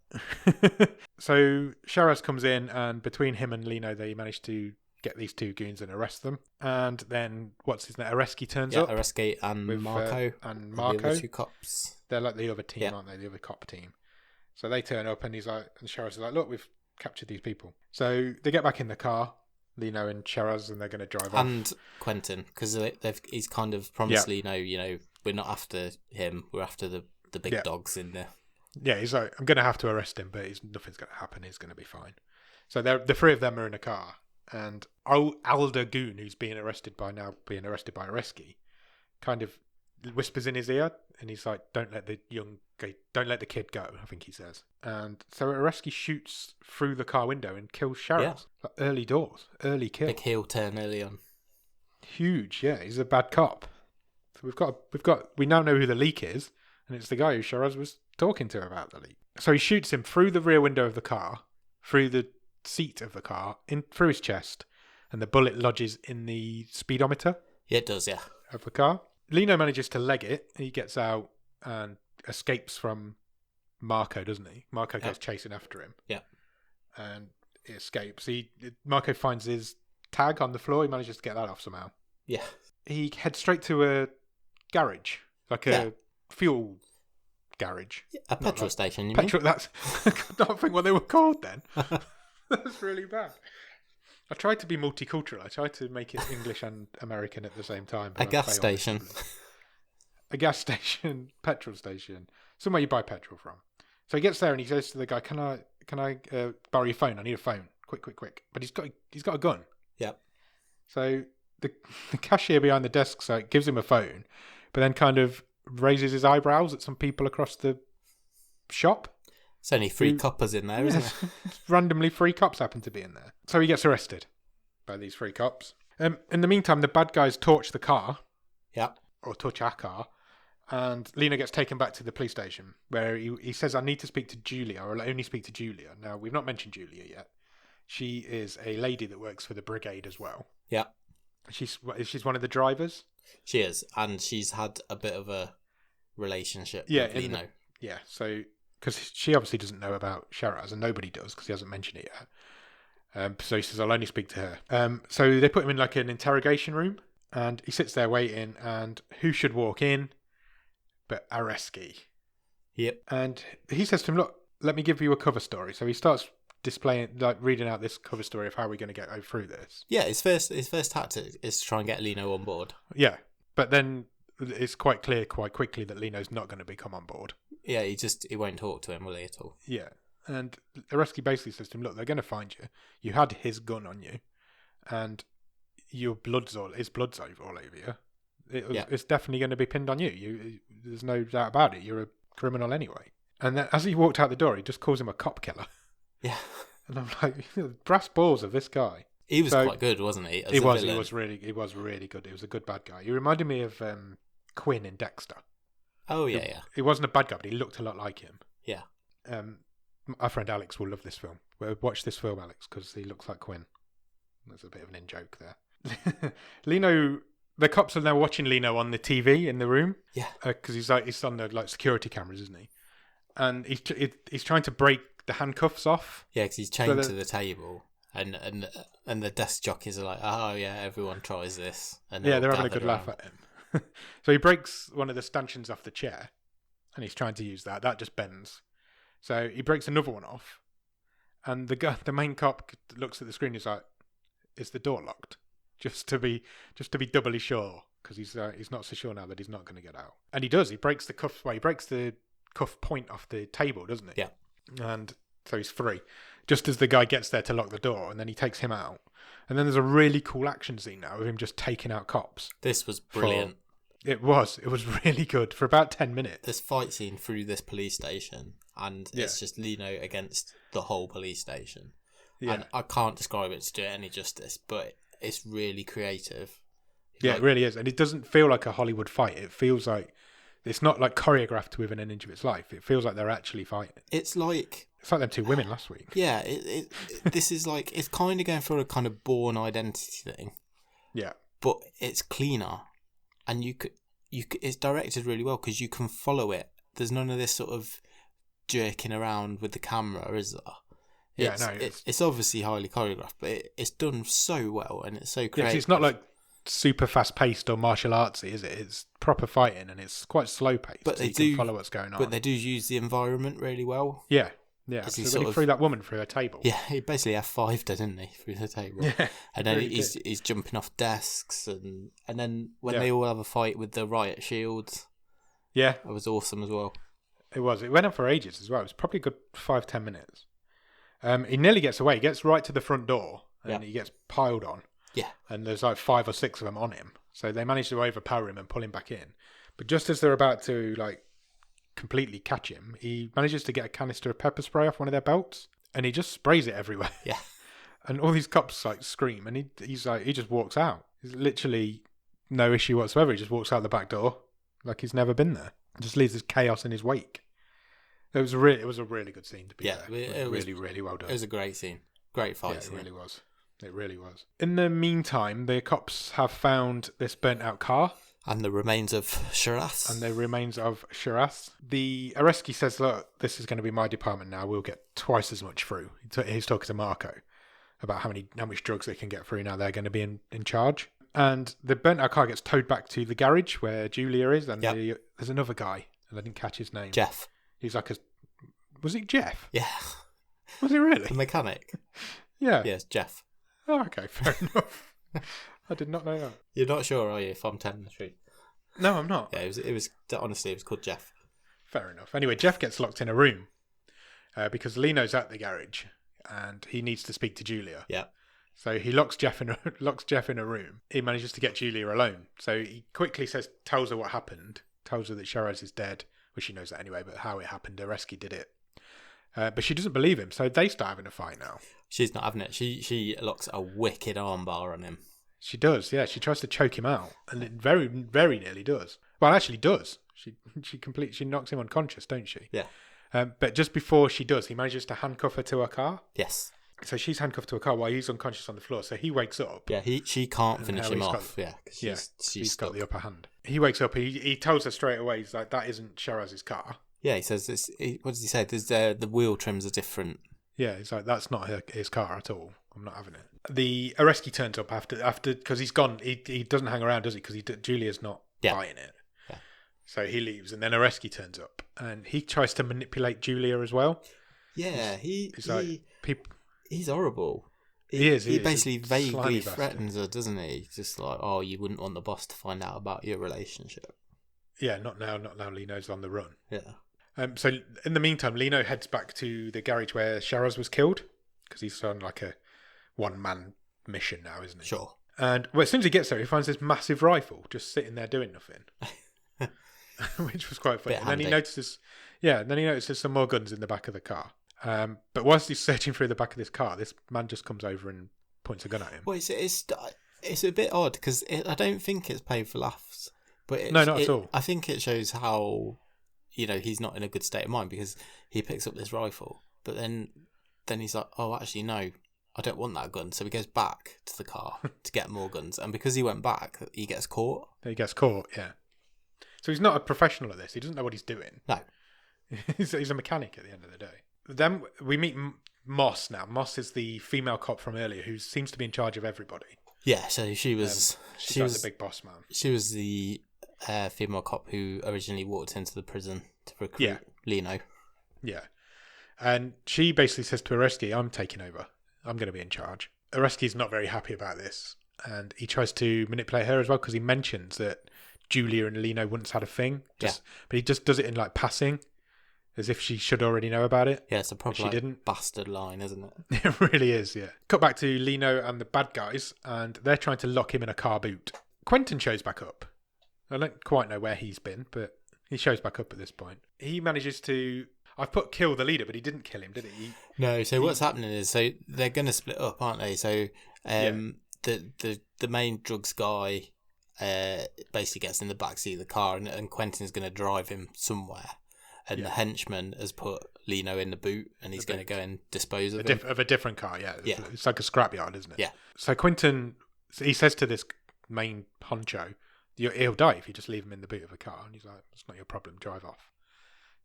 So Shiraz comes in, and between him and Lino, they manage to get these two goons and arrest them. And then, what's his name? Areski turns up. Yeah, Areski and Marco. And Marco. The other two cops. They're like the other team, aren't they? The other cop team. So they turn up, and Shiraz is like, look, we've captured these people. So they get back in the car, Lino and Shiraz, and they're going to drive off. And Quentin, because he's kind of promised Lino, we're not after him, we're after the big dogs in there. Yeah, he's like, I'm going to have to arrest him, but nothing's going to happen. He's going to be fine. So the three of them are in a car, and Alder Goon, who's being arrested by Areski, kind of whispers in his ear, and he's like, don't let the kid go, I think he says. And so Areski shoots through the car window and kills Shiraz. Like early kill. Big heel turn early on. Huge, yeah. He's a bad cop. So we now know who the leak is, and it's the guy who Shiraz was talking to about the leak. So he shoots him through the rear window of the car, through the seat of the car, through his chest, and the bullet lodges in the speedometer. Yeah, it does, yeah. Of the car. Lino manages to leg it. He gets out and escapes from Marco, doesn't he? Marco goes chasing after him. Yeah. And he escapes. Marco finds his tag on the floor. He manages to get that off somehow. Yeah. He heads straight to a garage, like a fuel garage. Yeah, a petrol station, you mean? That's I don't think what they were called then. That's really bad. I tried to be multicultural. I tried to make it English and American at the same time. A gas station. A gas station, petrol station, somewhere you buy petrol from. So he gets there and he says to the guy, "Can I borrow your phone? I need a phone, quick!" But he's got a gun. Yep. So the cashier behind the desk gives him a phone, but then kind of raises his eyebrows at some people across the shop. It's only 3 coppers in there, isn't it? Randomly 3 cops happen to be in there. So he gets arrested by these 3 cops. In the meantime, the bad guys torch the car. Yeah. Or torch our car. And Lino gets taken back to the police station where he says, I need to speak to Julia, or I'll only speak to Julia. Now, we've not mentioned Julia yet. She is a lady that works for the brigade as well. Yeah. She's one of the drivers. She is, and she's had a bit of a relationship with Lino. So because she obviously doesn't know about Shiraz, and nobody does because he hasn't mentioned it yet. So he says, I'll only speak to her. So they put him in like an interrogation room, and he sits there waiting, and who should walk in but Areski. Yep. And he says to him, look, let me give you a cover story. So he starts reading out this cover story of how we're going to get through this. Yeah, his first tactic is to try and get Lino on board. Yeah, but then it's quite clear quite quickly that Lino's not going to come on board. Yeah, he won't talk to him, will he, at all? Yeah, and Areski basically says to him, look, they're going to find you. You had his gun on you, and his blood's all over you. It's definitely going to be pinned on you. There's no doubt about it. You're a criminal anyway. And then as he walked out the door, he just calls him a cop killer. Yeah. And I'm like, brass balls of this guy. He was quite good, wasn't he? He was really good. He was a good bad guy. He reminded me of Quinn in Dexter. Oh, yeah. He wasn't a bad guy, but he looked a lot like him. Yeah. Our friend Alex will love this film. Watch this film, Alex, because he looks like Quinn. There's a bit of an in-joke there. Lino, the cops are now watching Lino on the TV in the room. Yeah. Because he's on the security cameras, isn't he? And he's trying to break the handcuffs off. Yeah, because he's chained to the table, and the desk jockeys are like, oh yeah, everyone tries this, and they're having a good laugh at him. So he breaks one of the stanchions off the chair, and he's trying to use that. That just bends. So he breaks another one off, and the main cop looks at the screen. He's like, "Is the door locked?" Just to be doubly sure, because he's not so sure now that he's not going to get out. And he does. He breaks the cuff. Well, he breaks the cuff point off the table, doesn't he? Yeah. And so he's free. Just as the guy gets there to lock the door, and then he takes him out. And then there's a really cool action scene now of him just taking out cops. This was brilliant. It was really good for about 10 minutes. This fight scene through this police station, and it's just Lino against the whole police station. Yeah. And I can't describe it to do it any justice, but it's really creative. Yeah, it really is. And it doesn't feel like a Hollywood fight. It feels like it's not like choreographed within an inch of its life. It feels like they're actually fighting. It's like them two women last week. Yeah, this is like, it's kind of going for a kind of Bourne Identity thing. Yeah. But it's cleaner, and it's directed really well because you can follow it. There's none of this sort of jerking around with the camera, is there? It's obviously highly choreographed, but it's done so well, and it's so creative. Yeah, it's not like super fast paced or martial artsy, is it? It's proper fighting, and it's quite slow paced. But you can follow what's going on. But they do use the environment really well. Yeah. So when he threw that woman through her table. Yeah, he basically F5'd her, didn't he, through the table? Yeah. And then he's jumping off desks, and then when they all have a fight with the riot shields. Yeah. It was awesome as well. It was. It went on for ages as well. It was probably a good 5-10 minutes. He nearly gets away. He gets right to the front door, and he gets piled on. Yeah. And there's like 5 or 6 of them on him. So they manage to overpower him and pull him back in. But just as they're about to completely catch him, he manages to get a canister of pepper spray off one of their belts, and he just sprays it everywhere. Yeah. And all these cops scream, and he just walks out. There's literally no issue whatsoever. He just walks out the back door like he's never been there. Just leaves this chaos in his wake. It was a really good scene to be there. It was really well done. It was a great scene. Great fight scene. It really was. It really was. In the meantime, the cops have found this burnt out car. And the remains of Shiraz. The Areski says, look, this is going to be my department now. We'll get twice as much through. He's talking to Marco about how much drugs they can get through now. They're going to be in charge. And the burnt out car gets towed back to the garage where Julia is. And there's another guy, and I didn't catch his name. Jeff. He's like was it Jeff? Yeah. Was it really? The mechanic. Yeah. Yes, Jeff. Oh, okay, fair enough. I did not know that. You're not sure, are you, if I'm telling the truth? No, I'm not. Yeah, it was honestly, it was called Jeff. Fair enough. Anyway, Jeff gets locked in a room because Lino's at the garage and he needs to speak to Julia. Yeah. So he locks Jeff in a room. He manages to get Julia alone. So he quickly tells her what happened, tells her that Shiraz is dead. Well, she knows that anyway, but how it happened, Areski did it. But she doesn't believe him, so they start having a fight now. She's not having it. She locks a wicked armbar on him. She does, yeah. She tries to choke him out, and it very, very nearly does. Well, actually does. She knocks him unconscious, don't she? Yeah. But just before she does, he manages to handcuff her to her car. Yes. So she's handcuffed to a car while he's unconscious on the floor. So he wakes up. Yeah, she can't And finish how him he's got- off. Yeah, because she's he's stuck. got the upper hand. He wakes up. He tells her straight away. He's like, "That isn't Shiraz's car." Yeah, he says this. What does he say? There's the wheel trims are different. Yeah, he's like, "That's not his car at all. I'm not having it." The Areski turns up after because he's gone. He doesn't hang around, does he? Because Julia's not buying it. Yeah. So he leaves, and then Areski turns up, and he tries to manipulate Julia as well. Yeah, he's horrible. He basically vaguely threatens her, doesn't he? Just like, oh, you wouldn't want the boss to find out about your relationship. Yeah, not now. Lino's on the run. Yeah. So in the meantime, Lino heads back to the garage where Shiraz was killed because he's on like a one-man mission now, isn't he? Sure. And as soon as he gets there, he finds this massive rifle just sitting there doing nothing, which was quite funny. And then he notices, some more guns in the back of the car. But whilst he's searching through the back of this car, this man just comes over and points a gun at him. Well, it's a bit odd because I don't think it's played for laughs. But no, not at all. I think it shows how, he's not in a good state of mind because he picks up this rifle, but then he's like, oh, actually, no, I don't want that gun. So he goes back to the car to get more guns. And because he went back, he gets caught. He gets caught, yeah. So he's not a professional at this. He doesn't know what he's doing. No. He's a mechanic at the end of the day. Then we meet Moss now. Moss is the female cop from earlier who seems to be in charge of everybody. Yeah, so she was... she was the big boss man. She was the female cop who originally walked into the prison to recruit Lino. Yeah. And she basically says to Areski, I'm taking over. I'm going to be in charge. Areski's not very happy about this. And he tries to manipulate her as well because he mentions that Julia and Lino once had a thing. But he just does it in like passing, as if she should already know about it. Yeah, it's a proper bastard line, isn't it? It really is, yeah. Cut back to Lino and the bad guys, and they're trying to lock him in a car boot. Quentin shows back up. I don't quite know where he's been, but he shows back up at this point. He manages to... I've put kill the leader, but he didn't kill him, did he? No, so what's happening is, so they're going to split up, aren't they? So the main drugs guy basically gets in the backseat of the car, and Quentin's going to drive him somewhere. And the henchman has put Lino in the boot, and he's going to go and dispose of him. Of a different car, yeah. It's like a scrapyard, isn't it? Yeah. So Quentin, he says to this main honcho, he'll die if you just leave him in the boot of a car. And he's like, it's not your problem, drive off.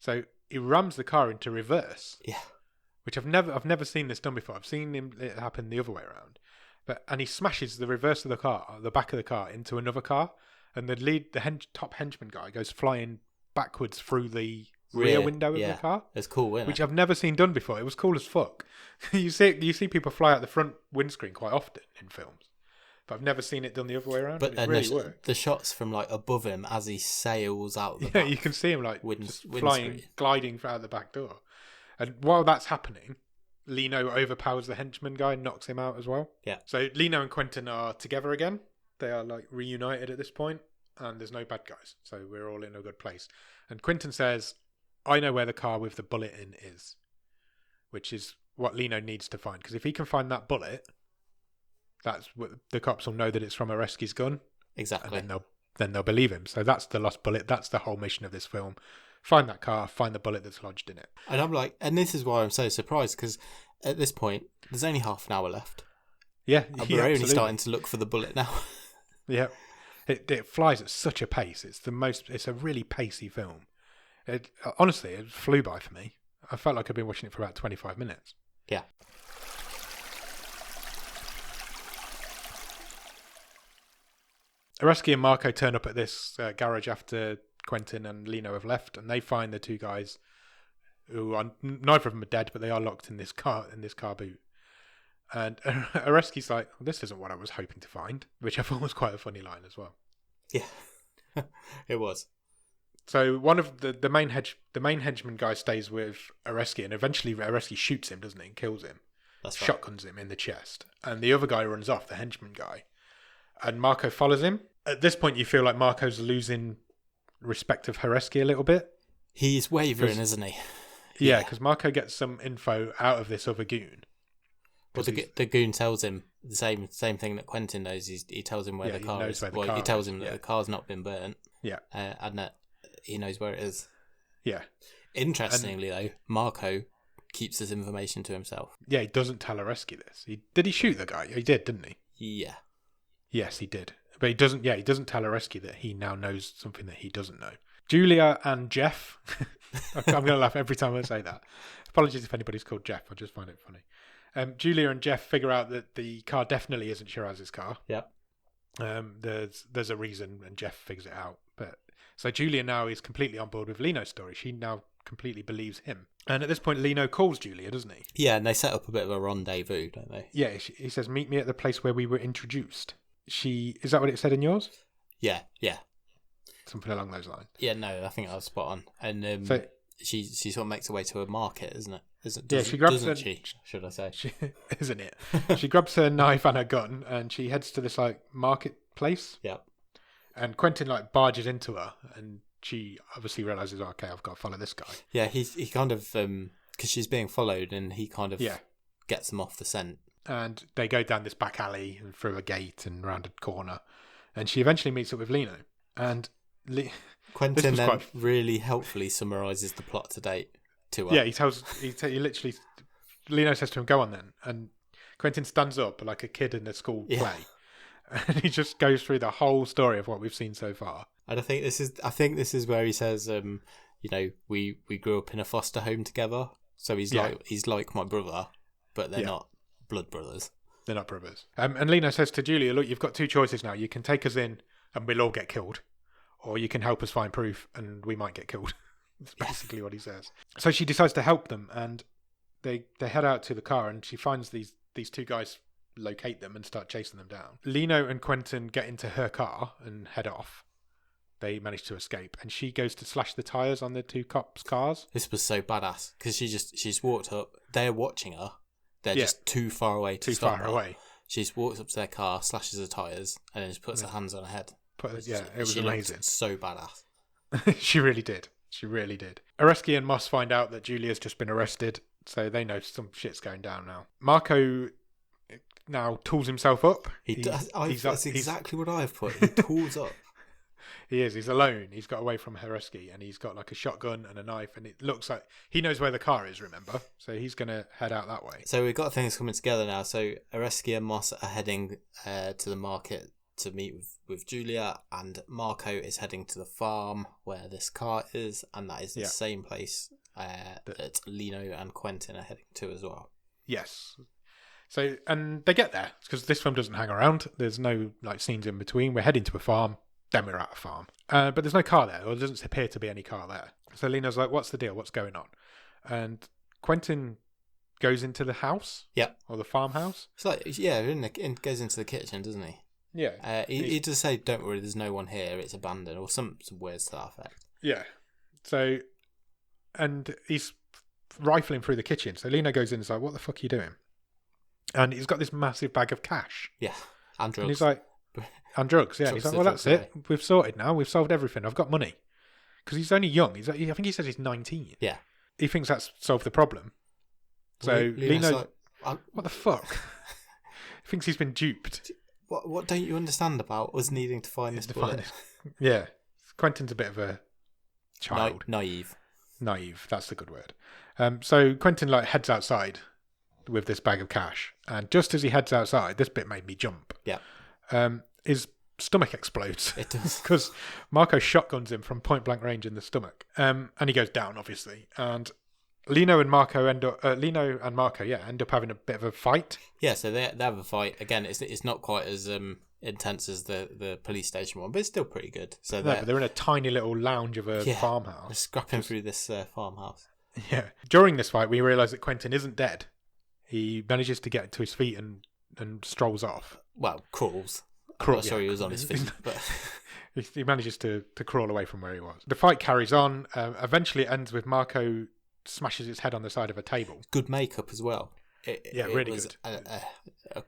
So he rams the car into reverse. Yeah. Which I've never seen this done before. I've seen it happen the other way around. And he smashes the reverse of the car, the back of the car, into another car. And the top henchman guy goes flying backwards through the rear window of the car. It's cool, isn't it? Which I've never seen done before. It was cool as fuck. You see people fly out the front windscreen quite often in films, but I've never seen it done the other way around. But it really worked. The shots from like above him as he sails out the back, you can see him like flying, gliding out the back door. And while that's happening, Lino overpowers the henchman guy and knocks him out as well. Yeah. So Lino and Quentin are together again. They are like reunited at this point, and there's no bad guys. So we're all in a good place. And Quentin says, I know where the car with the bullet in is, which is what Lino needs to find. Because if he can find that bullet, that's what the cops will know that it's from Areski's gun. Exactly. And then they'll believe him. So that's the lost bullet. That's the whole mission of this film. Find that car, find the bullet that's lodged in it. And I'm like, and this is why I'm so surprised, because at this point, there's only half an hour left. Yeah. And we're only starting to look for the bullet now. Yeah. It flies at such a pace. It's a really pacey film. Honestly, it flew by for me. I felt like I'd been watching it for about 25 minutes. Yeah. Areski and Marco turn up at this garage after Quentin and Lino have left, and they find the two guys who are neither of them are dead, but they are locked in this car boot. And Areski's like, well, "This isn't what I was hoping to find," which I thought was quite a funny line as well. Yeah, it was. So one of the main henchman guy stays with Areski, and eventually Areski shoots him, doesn't he, and kills him. That's right. Shotguns him in the chest, and the other guy runs off, the henchman guy, and Marco follows him. At this point, you feel like Marco's losing respect of Areski a little bit. He's wavering, isn't he? Yeah, because Marco gets some info out of this other goon. Well, the goon tells him the same thing that Quentin knows. He tells him where the car is. He tells him that the car's not been burnt. Yeah. And that he knows where it is. Yeah. Interestingly, though, Marco keeps this information to himself. Yeah, he doesn't tell Areski this. Did he shoot the guy? He did, didn't he? Yeah. Yes, he did. But he doesn't tell Areski that he now knows something that he doesn't know. Julia and Jeff. I'm going to laugh every time I say that. Apologies if anybody's called Jeff. I just find it funny. Julia and Jeff figure out that the car definitely isn't Shiraz's car. Yep. There's a reason, and Jeff figures it out. But so Julia now is completely on board with Lino's story. She now completely believes him. And at this point, Lino calls Julia, doesn't he? Yeah, and they set up a bit of a rendezvous, don't they? Yeah, he says, "Meet me at the place where we were introduced." Is that what it said in yours? Yeah. Something along those lines. Yeah, no, I think I was spot on. And so, she sort of makes her way to a market, isn't it? She grabs doesn't she? Should I say? Isn't it? She grabs her knife and her gun, and she heads to this like marketplace. Yep. And Quentin like barges into her, and she obviously realizes, okay, I've got to follow this guy. Yeah, he kind of because she's being followed, and he kind of gets them off the scent. And they go down this back alley and through a gate and round a corner, and she eventually meets up with Lino. And Quentin then really helpfully summarises the plot to date to her. Yeah, he literally, Lino says to him, "Go on then," and Quentin stands up like a kid in a school play, and he just goes through the whole story of what we've seen so far. And I think this is where he says, we grew up in a foster home together, so he's like my brother, but they're not blood brothers. They're not brothers. And Lino says to Julia, "Look, you've got two choices now. You can take us in, and we'll all get killed, or you can help us find proof, and we might get killed." That's basically what he says. So she decides to help them, and they head out to the car, and she finds these two guys locate them and start chasing them down. Lino and Quentin get into her car and head off. They manage to escape, and she goes to slash the tyres on the two cops' cars. This was so badass because she's walked up. They're watching her. They're just too far away to stop her. Too far away. She's walked up to their car, slashes the tyres, and then just puts her hands on her head. It was amazing. So badass. She really did. Areski and Moss find out that Julia's just been arrested, so they know some shit's going down now. Marco now tools himself up. That's exactly what I've put. He tools up. He's alone. He's got away from Areski, and he's got like a shotgun and a knife, and it looks like he knows where the car is, remember? So he's going to head out that way. So we've got things coming together now. So Areski and Moss are heading to the market to meet with Julia, and Marco is heading to the farm where this car is, and that is the same place that Lino and Quentin are heading to as well. Yes. So, and they get there, because this film doesn't hang around. There's no like scenes in between. We're heading to a farm. Then we're at a farm. But there's no car there, or there doesn't appear to be any car there. So Lino's like, "What's the deal? What's going on?" And Quentin goes into the house. Yep. Or the farmhouse. It's like, goes into the kitchen, doesn't he? Yeah. He does say, "Don't worry, there's no one here. It's abandoned," or some words to that effect. Yeah. So, and he's rifling through the kitchen. So Lino goes in and is like, "What the fuck are you doing?" And he's got this massive bag of cash. Yeah. And drugs. And he's like, and drugs, yeah. He's like, "Well, that's it. We've sorted now. We've solved everything. I've got money." Because he's only young. I think he says he's 19. Yeah. He thinks that's solved the problem. So Lino's like, what the fuck? He thinks he's been duped. What don't you understand about us needing to find this bullet? Yeah. Quentin's a bit of a child. Naive, that's the good word. So Quentin heads outside with this bag of cash, and just as he heads outside, this bit made me jump. Yeah. His stomach explodes. It does. Because Marco shotguns him from point blank range in the stomach. And he goes down, obviously. And Lino and Marco end up having a bit of a fight. Yeah, so they have a fight. Again, it's not quite as intense as the police station one, but it's still pretty good. So but they're in a tiny little lounge of a farmhouse. They're scrapping through this farmhouse. Yeah. During this fight, we realise that Quentin isn't dead. He manages to get to his feet and strolls off. Well, crawls. I'm not sure he was on his feet, but he manages to crawl away from where he was. The fight carries on. Eventually, it ends with Marco smashes his head on the side of a table. Good makeup as well. Really good.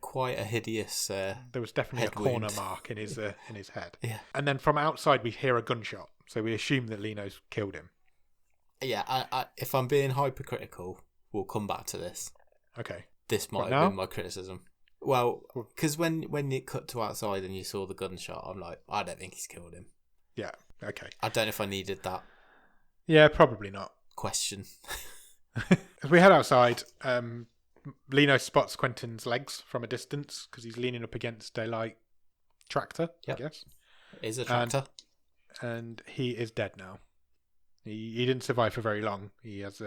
Quite a hideous. There was definitely a corner mark in his head. Yeah. And then from outside, we hear a gunshot, so we assume that Lino's killed him. Yeah. If I'm being hypercritical, we'll come back to this. Okay. This might have been my criticism. Well, because when it cut to outside and you saw the gunshot, I'm like, I don't think he's killed him. Yeah, okay. I don't know if I needed that. Yeah, probably not. Question. As we head outside, Lino spots Quentin's legs from a distance because he's leaning up against a tractor, Yep. I guess. It is a tractor. And he is dead now. He didn't survive for very long. He has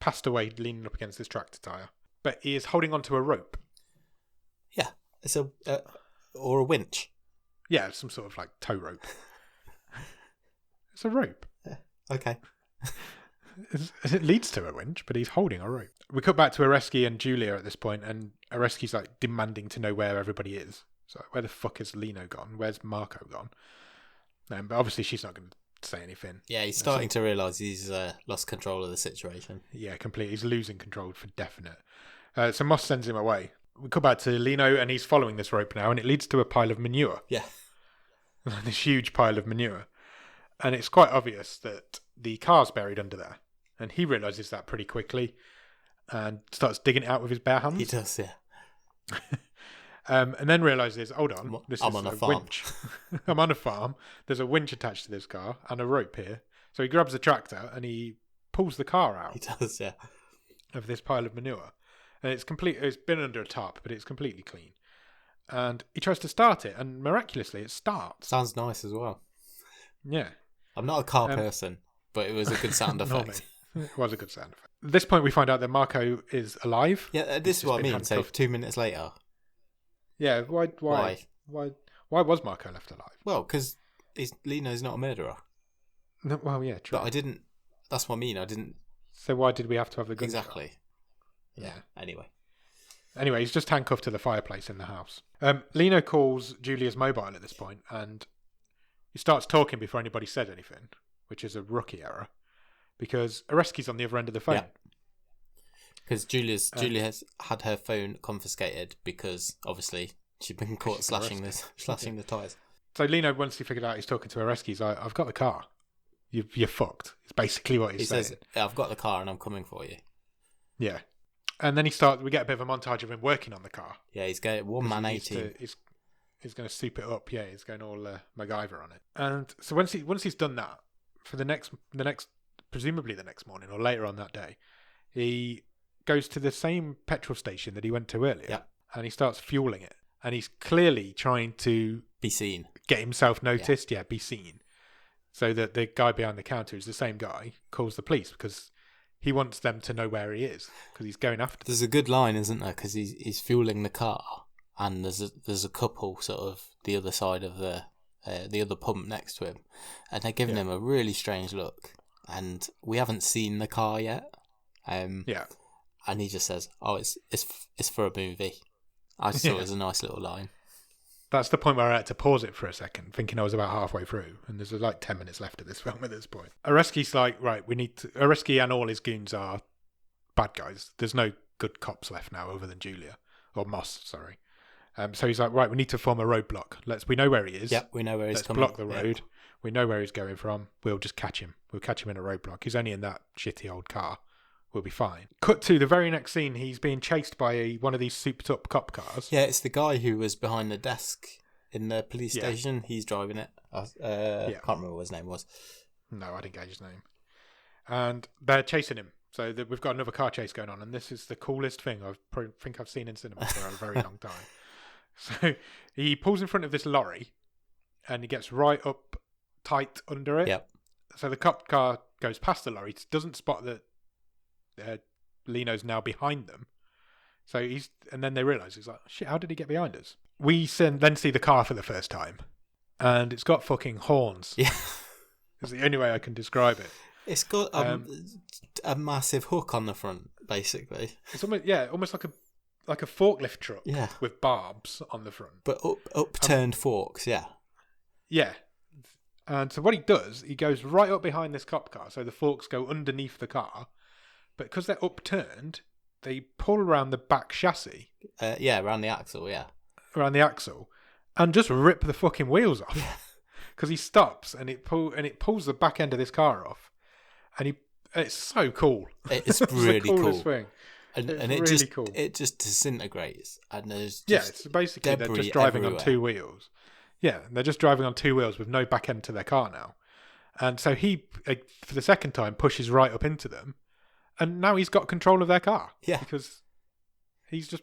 passed away leaning up against this tractor tyre. But he is holding onto a rope. Yeah, it's or a winch. Yeah, some sort of tow rope. It's a rope. Okay. It leads to a winch, but he's holding a rope. We cut back to Areski and Julia at this point, and Areski's demanding to know where everybody is. So where the fuck is Lino gone? Where's Marco gone? But obviously she's not going to say anything. Yeah, he's starting to realise he's lost control of the situation. Yeah, completely. He's losing control for definite. So Moss sends him away. We come back to Lino, and he's following this rope now, and it leads to a pile of manure. Yeah. This huge pile of manure. And it's quite obvious that the car's buried under there. And he realises that pretty quickly and starts digging it out with his bare hands. He does, yeah. And then realises, hold on, I'm on a farm. winch. I'm on a farm. There's a winch attached to this car and a rope here. So he grabs a tractor and he pulls the car out. He does, yeah. Of this pile of manure. And it's been under a tarp, but it's completely clean. And he tries to start it, and miraculously it starts. Sounds nice as well. Yeah. I'm not a car person, but it was a good sound effect. It was a good sound effect. At this point, we find out that Marco is alive. Yeah, this is what I mean. So 2 minutes later. Yeah, why was Marco left alive? Well, because Lino's not a murderer. No, well, yeah, true. But I didn't. That's what I mean. I didn't. So why did we have to have the gun? Exactly. Yeah. Anyway, He's just handcuffed to the fireplace in the house. Lino calls Julia's mobile at this point, and he starts talking before anybody said anything, which is a rookie error, because Areski's on the other end of the phone. Yeah. Because Julia has had her phone confiscated because obviously she'd been caught slashing the tyres. So Lino, once he figured out he's talking to Areski, he's like, "I've got the car. You're fucked." It's basically what he's saying. He says, "I've got the car and I'm coming for you." Yeah. And then we get a bit of a montage of him working on the car. Yeah, he's going 1-man-18. He's going to soup it up. Yeah, he's going all MacGyver on it. And so once he's done that, for the next presumably the next morning or later on that day, he goes to the same petrol station that he went to earlier. Yeah. And he starts fueling it. And he's clearly trying to be seen, get himself noticed. Yeah, be seen, so that the guy behind the counter is the same guy, calls the police because he wants them to know where he is because he's going after them. There's a good line, isn't there? Because he's fueling the car, and there's a couple sort of the other side of the other pump next to him, and they're giving him a really strange look. And we haven't seen the car yet. Yeah. And he just says, "Oh, it's for a movie." I just thought it was a nice little line. That's the point where I had to pause it for a second, thinking I was about halfway through, and there's 10 minutes left of this film at this point. Areski's like, right, Areski and all his goons are bad guys. There's no good cops left now other than Julia. Or Moss, sorry. So he's like, right, we need to form a roadblock. We know where he is. Yep, we know where he's coming. Let's block the road. Yep. We know where he's going from. We'll just catch him. We'll catch him in a roadblock. He's only in that shitty old car. We'll be fine. Cut to the very next scene. He's being chased by one of these souped up cop cars. Yeah, it's the guy who was behind the desk in the police station. He's driving it. I can't remember what his name was. No, I didn't get his name. And they're chasing him. So we've got another car chase going on. And this is the coolest thing think I've seen in cinema for a very long time. So he pulls in front of this lorry and he gets right up tight under it. Yep. So the cop car goes past the lorry, doesn't spot that Lino's now behind them. So and then they realise, he's like, shit, how did he get behind us? We then see the car for the first time, and it's got fucking horns. Yeah. It's the only way I can describe it. It's got a massive hook on the front, basically. It's almost like a forklift truck with barbs on the front. But upturned forks, yeah. Yeah. And so what he does, he goes right up behind this cop car, so the forks go underneath the car, but because they're upturned, they pull around the back chassis. Around the axle, Around the axle, and just rip the fucking wheels off. Yeah. Because he stops and it pulls the back end of this car off, and it's so cool. It's really cool. Thing. And it really just cool. It just disintegrates, and there's it's basically they're just driving on two wheels. Yeah, they're just driving on two wheels with no back end to their car now. And so he, for the second time, pushes right up into them And now he's got control of their car. Yeah. Because he's just...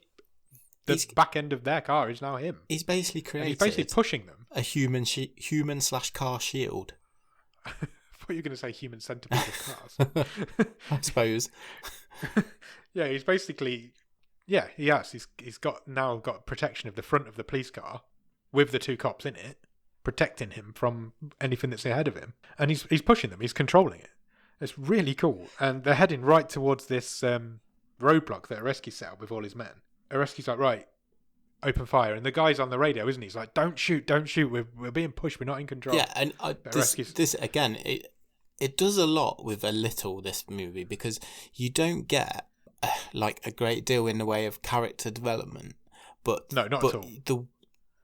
The back end of their car is now him. He's basically created... And he's basically pushing them. A human/car shield. I thought you were going to say human centipede of cars. I suppose. Yeah, he's basically... Yeah, he has. He's now got protection of the front of the police car with the 2 cops in it, protecting him from anything that's ahead of him. And he's pushing them. He's controlling it. It's really cool. And they're heading right towards this roadblock that Areski set up with all his men. Areski's like, right, open fire. And the guy's on the radio, isn't he? He's like, don't shoot. We're being pushed. We're not in control. Yeah, and this again, it does a lot with a little, this movie, because you don't get like a great deal in the way of character development. But no, not at all.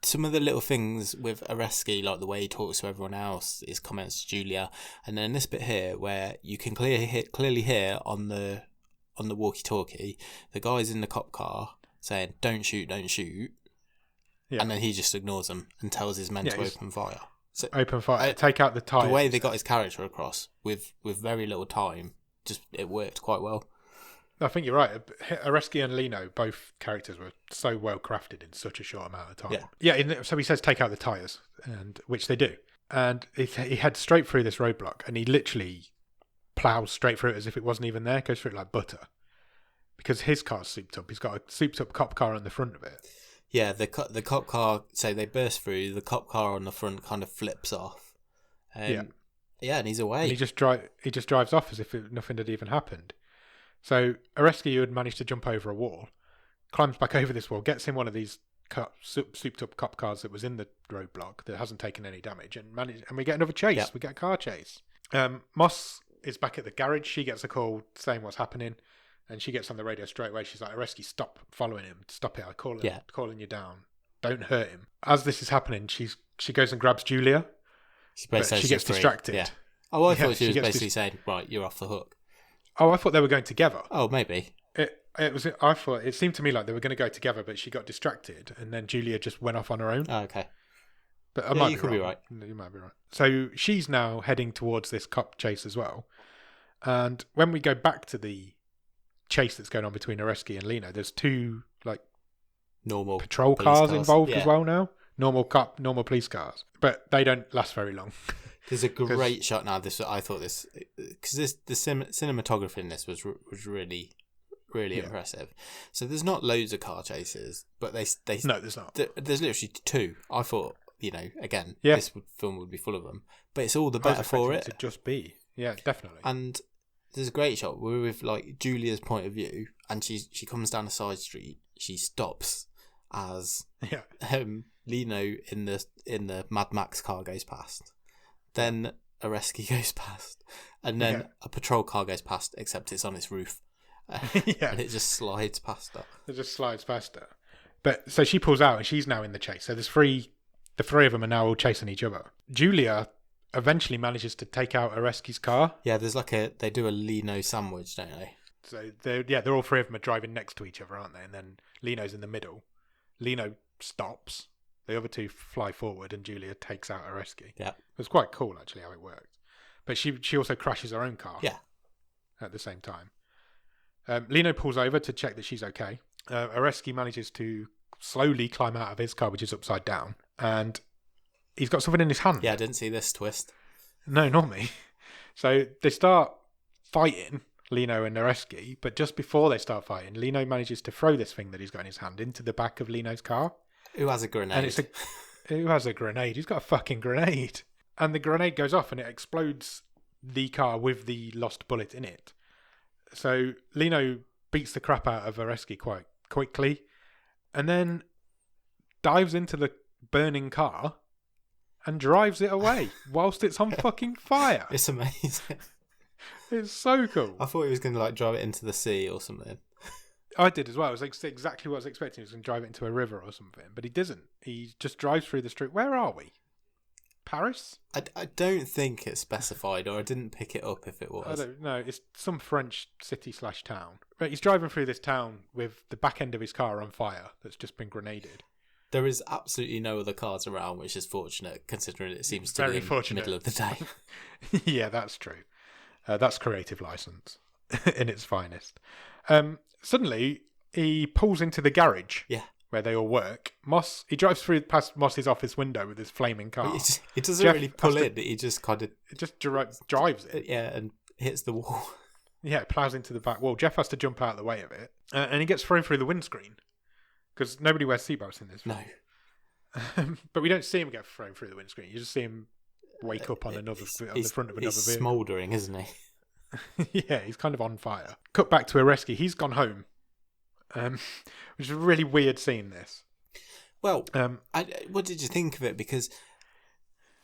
Some of the little things with Areski, like the way he talks to everyone else, his comments to Julia, and then this bit here where you can clearly hear on the walkie-talkie, the guys in the cop car saying, don't shoot. Yeah. And then he just ignores them and tells his men to open fire. So, open fire, take out the tires. The way they got his character across with very little time, it worked quite well. I think you're right. Areski and Lino, both characters, were so well crafted in such a short amount of time. Yeah. So he says, take out the tyres, and which they do. And he heads straight through this roadblock, and he literally ploughs straight through it as if it wasn't even there, goes through it like butter. Because his car's souped up. He's got a souped up cop car on the front of it. Yeah, the cop car, so they burst through, the cop car on the front kind of flips off. Yeah, and he's away. And he just drives off as if nothing had even happened. So Areski, who had managed to jump over a wall, climbs back over this wall, gets in one of these souped up cop cars that was in the roadblock that hasn't taken any damage, and we get another chase. Yep. We get a car chase. Moss is back at the garage. She gets a call saying what's happening, and she gets on the radio straight away. She's like, Areski, stop following him. Stop it. I'm calling you down. Don't hurt him. As this is happening, she goes and grabs Julia, but she gets distracted. Yeah. Oh, I thought she was basically saying, right, you're off the hook. Oh, I thought they were going together. Oh, maybe. I thought it seemed to me like they were going to go together, but she got distracted, and then Julia just went off on her own. Oh, okay. But you could be right. You might be right. So she's now heading towards this cop chase as well. And when we go back to the chase that's going on between Areski and Lino, there's 2 like normal patrol cars involved as well now. Normal police cars, but they don't last very long. There's a great shot now. I thought this because the cinematography in this was really impressive. So there's not loads of car chases, but they no, there's not. There's literally 2. I thought, again, this film would be full of them, but it's all the better for it. To just be, yeah, definitely. And there's a great shot where with like Julia's point of view, and she comes down a side street. She stops as Lino in the Mad Max car goes past. Then a rescue goes past, and then a patrol car goes past, except it's on its roof. And it just slides past her. It just slides past her. But so she pulls out, and she's now in the chase. So the 3 of them are now all chasing each other. Julia eventually manages to take out Areski's car. Yeah, there's they do a Lino sandwich, don't they? So they're all 3 of them are driving next to each other, aren't they? And then Lino's in the middle. Lino stops. The other 2 fly forward, and Julia takes out Areski. Yeah, it was quite cool actually how it worked. But she also crashes her own car. Yeah, at the same time. Lino pulls over to check that she's okay. Areski manages to slowly climb out of his car, which is upside down, and he's got something in his hand. Yeah, I didn't see this twist. No, not me. So they start fighting, Lino and Areski, but just before they start fighting, Lino manages to throw this thing that he's got in his hand into the back of Lino's car. Who has a grenade? And who has a grenade? He's got a fucking grenade. And the grenade goes off and it explodes the car with the lost bullet in it. So Lino beats the crap out of Areski quite quickly, and then dives into the burning car and drives it away whilst it's on fucking fire. It's amazing. It's so cool. I thought he was going to drive it into the sea or something. I did as well. It was exactly what I was expecting. He was going to drive it into a river or something, but he doesn't. He just drives through the street. Where are we? Paris? I don't think it's specified, or I didn't pick it up if it was. I don't know. It's some French city/town. But he's driving through this town with the back end of his car on fire that's just been grenaded. There is absolutely no other cars around, which is fortunate, considering it seems to be in the middle of the day. Yeah, that's true. That's creative license. in its finest. Suddenly, he pulls into the garage. Yeah. Where they all work. He drives through past Moss's office window with his flaming car. He doesn't really pull in. He just kind of... It just drives it. Yeah, and hits the wall. Yeah, it plows into the back wall. Jeff has to jump out of the way of it. And he gets thrown through the windscreen. Because nobody wears seatbelts in this film. No. But we don't see him get thrown through the windscreen. You just see him wake up on the front of another vehicle. He's smouldering, isn't he? Yeah, he's kind of on fire. Cut back to Areski. He's gone home. Which is a really weird scene, this. Well, what did you think of it? Because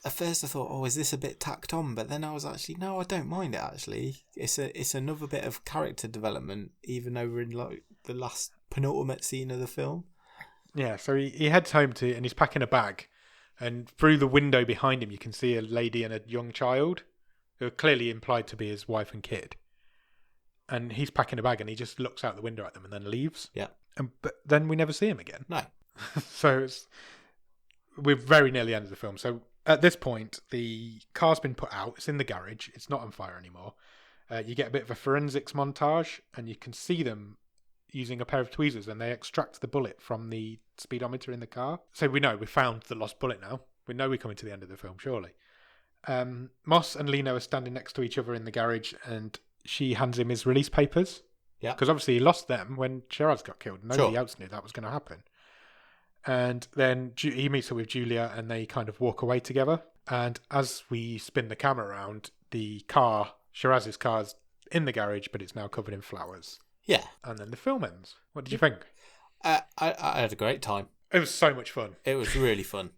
at first I thought, is this a bit tacked on? But then I was actually, no, I don't mind it, actually. It's another bit of character development, even over in like the last penultimate scene of the film. Yeah, so he heads home and he's packing a bag. And through the window behind him, you can see a lady and a young child who are clearly implied to be his wife and kid. And he's packing a bag and he just looks out the window at them and then leaves. Yeah. But then we never see him again. No. So we're very near the end of the film. So at this point, the car's been put out. It's in the garage. It's not on fire anymore. You get a bit of a forensics montage and you can see them using a pair of tweezers and they extract the bullet from the speedometer in the car. So we know we found the lost bullet now. We know we're coming to the end of the film, surely. Moss and Lino are standing next to each other in the garage and she hands him his release papers. Yeah. Because obviously he lost them when Shiraz got killed. Nobody else knew that was going to happen. And then he meets up with Julia and they kind of walk away together. And as we spin the camera around, the car, Shiraz's car's in the garage, but it's now covered in flowers. Yeah. And then the film ends. What did you think? I had a great time. It was so much fun. It was really fun.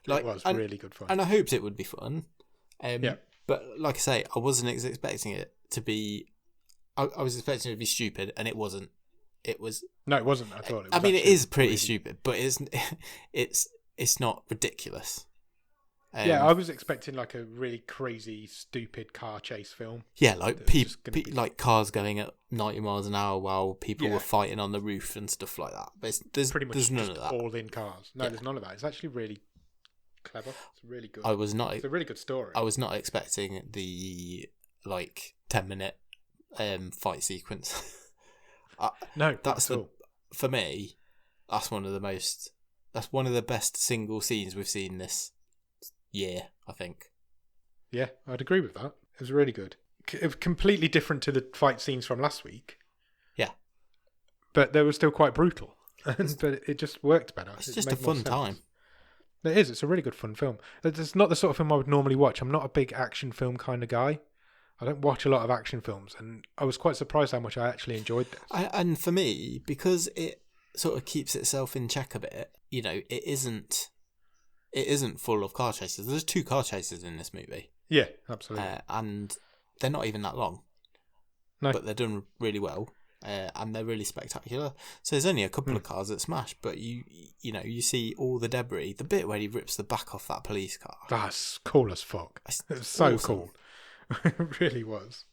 It was really good fun. And I hoped it would be fun. Yeah. But like I say, I wasn't expecting it to be... I was expecting it to be stupid, and it wasn't. It was... No, it wasn't at all. It is pretty stupid, but it's not ridiculous. Yeah, I was expecting like a really crazy, stupid car chase film. Yeah, like like cars going at 90 miles an hour while people were fighting on the roof and stuff like that. But there's none of that. All in cars. No, there's none of that. It's actually really clever. It's really good. It's a really good story. I was not expecting the 10-minute fight sequence. No, that's for me. That's one of the best single scenes we've seen this year, I think. Yeah, I'd agree with that. It was really good. Completely different to the fight scenes from last week. Yeah. But they were still quite brutal. But it just worked better. It's just a fun time. It is. It's a really good fun film. It's not the sort of film I would normally watch. I'm not a big action film kind of guy. I don't watch a lot of action films. And I was quite surprised how much I actually enjoyed this. And for me, because it sort of keeps itself in check a bit, it isn't full of car chases. There's 2 car chases in this movie. Yeah, absolutely. And they're not even that long. No. But they're done really well. And they're really spectacular. So there's only a couple of cars that smash, but you see all the debris. The bit where he rips the back off that police car. That's cool as fuck. It was so awesome. Cool. It really was.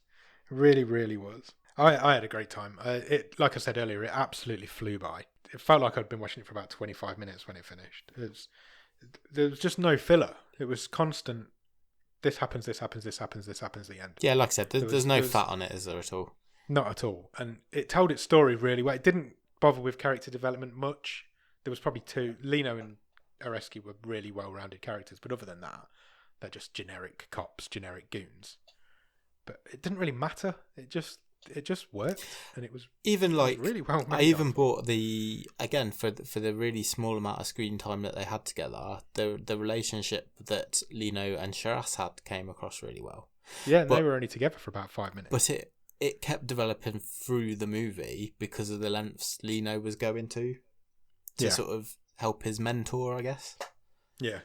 It really, really was. I had a great time. Like I said earlier, it absolutely flew by. It felt like I'd been watching it for about 25 minutes when it finished. There was just no filler. It was constant. This happens, this happens, this happens, this happens, the end. Yeah, like I said, there's no fat on it, is there, at all? Not at all. And it told its story really well. It didn't bother with character development much. There was probably 2. Lino and Areski were really well-rounded characters, but other than that, they're just generic cops, generic goons. But it didn't really matter. It just worked, and it was really well made. I even bought for the really small amount of screen time that they had together. The relationship that Lino and Shiraz had came across really well. Yeah, they were only together for about 5 minutes. But it kept developing through the movie because of the lengths Lino was going to sort of help his mentor, I guess. Yeah.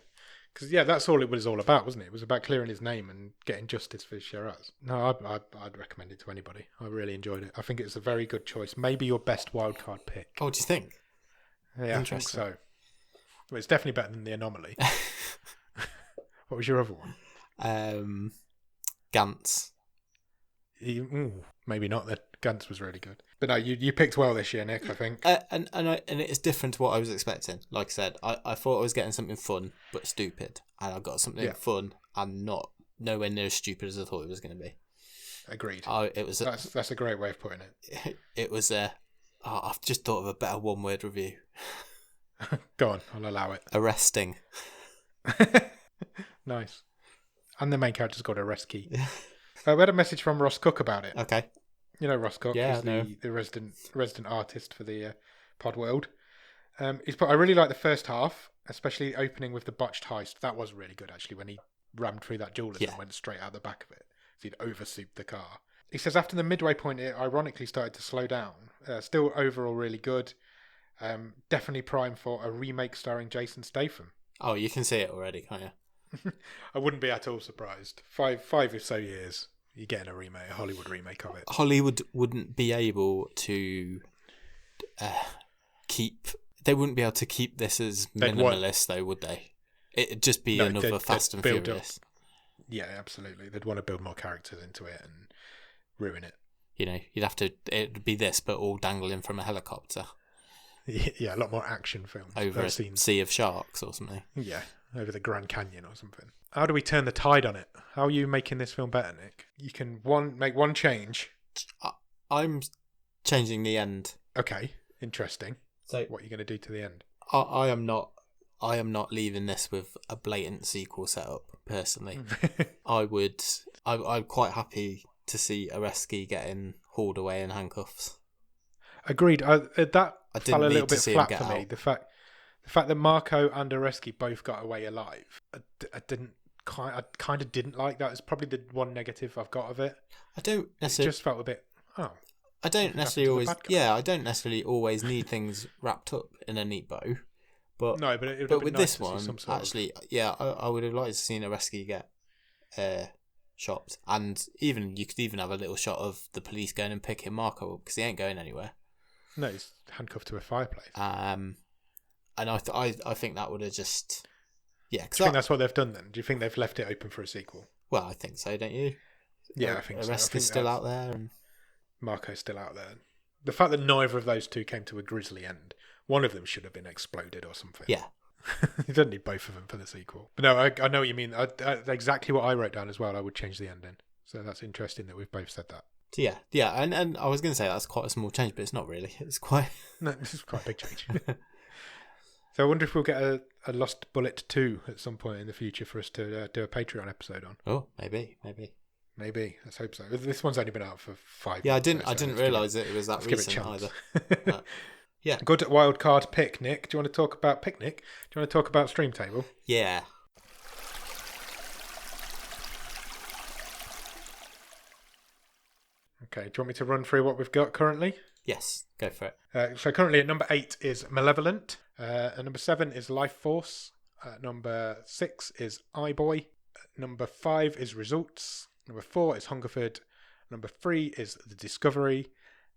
Because, that's all it was all about, wasn't it? It was about clearing his name and getting justice for Shiraz. No, I'd recommend it to anybody. I really enjoyed it. I think it's a very good choice. Maybe your best wildcard pick. Oh, do you think? Yeah, I think so. Well, it's definitely better than The Anomaly. What was your other one? Gantz. Maybe not. That Gantz was really good. But no, you picked well this year, Nick, I think. And it's different to what I was expecting. Like I said, I thought I was getting something fun but stupid, and I got something fun and nowhere near as stupid as I thought it was going to be. agreed. It was. That's a great way of putting it. It was a. I've just thought of a better one-word review. Go on, I'll allow it. Arresting. Nice. And the main character's got a arrest key. We had a message from Ross Cook about it. Okay. You know Ross Cook, Yeah, he's the resident artist for the Pod World. He's put, I really like the first half, especially opening with the botched heist. That was really good, actually, when he rammed through that jeweler's and went straight out the back of it. So he'd oversouped the car. He says after the midway point, it ironically started to slow down. Still overall really good. Definitely prime for a remake starring Jason Statham. Oh, you can see it already, can't you? I wouldn't be at all surprised. Five or so years, you're getting a Hollywood remake of it. Hollywood wouldn't be able to They wouldn't be able to keep this as minimalist, though, would they? It'd just be another Fast and Furious. Yeah, absolutely. They'd want to build more characters into it and ruin it. You know, it'd be this, but all dangling from a helicopter. Yeah, a lot more action films. Over a sea of sharks or something. Yeah, over the Grand Canyon or something. How do we turn the tide on it? How are you making this film better, Nick? You can make one change. I'm changing the end. Okay, interesting. So what are you going to do to the end? I am not leaving this with a blatant sequel set up, personally. I'm quite happy to see Areski getting hauled away in handcuffs. Agreed. That fell a little bit flat for me. Out. The fact that Marco and Areski both got away alive, I kind of didn't like that. It's probably the one negative I've got of it. I don't necessarily. It just felt a bit. I don't necessarily always. Yeah, I don't necessarily always need things wrapped up in a neat bow. But no, but with nice this one, actually, I would have liked to see Areski get shot, and you could even have a little shot of the police going and picking Marco up because he ain't going anywhere. No, he's handcuffed to a fireplace. And I think that would have just Do you think that's what they've done then? Do you think they've left it open for a sequel? Well, I think so, don't you? Yeah, I think so. Areski's still out there, and Marco's still out there. The fact that neither of those two came to a grisly end, one of them should have been exploded or something. Yeah. You don't need both of them for the sequel. But no, I know what you mean. Exactly what I wrote down as well. I would change the ending. So that's interesting that we've both said that. So yeah, and I was going to say that's quite a small change, but it's not really. It's quite... No, this is quite a big change. So I wonder if we'll get a Lost Bullet 2 at some point in the future for us to do a Patreon episode on. Oh, maybe. Let's hope so. This one's only been out for 5 Yeah, months. I didn't realise it was that recent either. But, yeah. Good wildcard pick, Nick. Do you want to talk about Picnic? Do you want to talk about Stream Table? Yeah. Okay, do you want me to run through what we've got currently? Yes, go for it. So currently at number 8 is Malevolent. At number 7 is Life Force. Number 6 is iBoy. Number 5 is Results. Number 4 is Hungerford. Number 3 is The Discovery.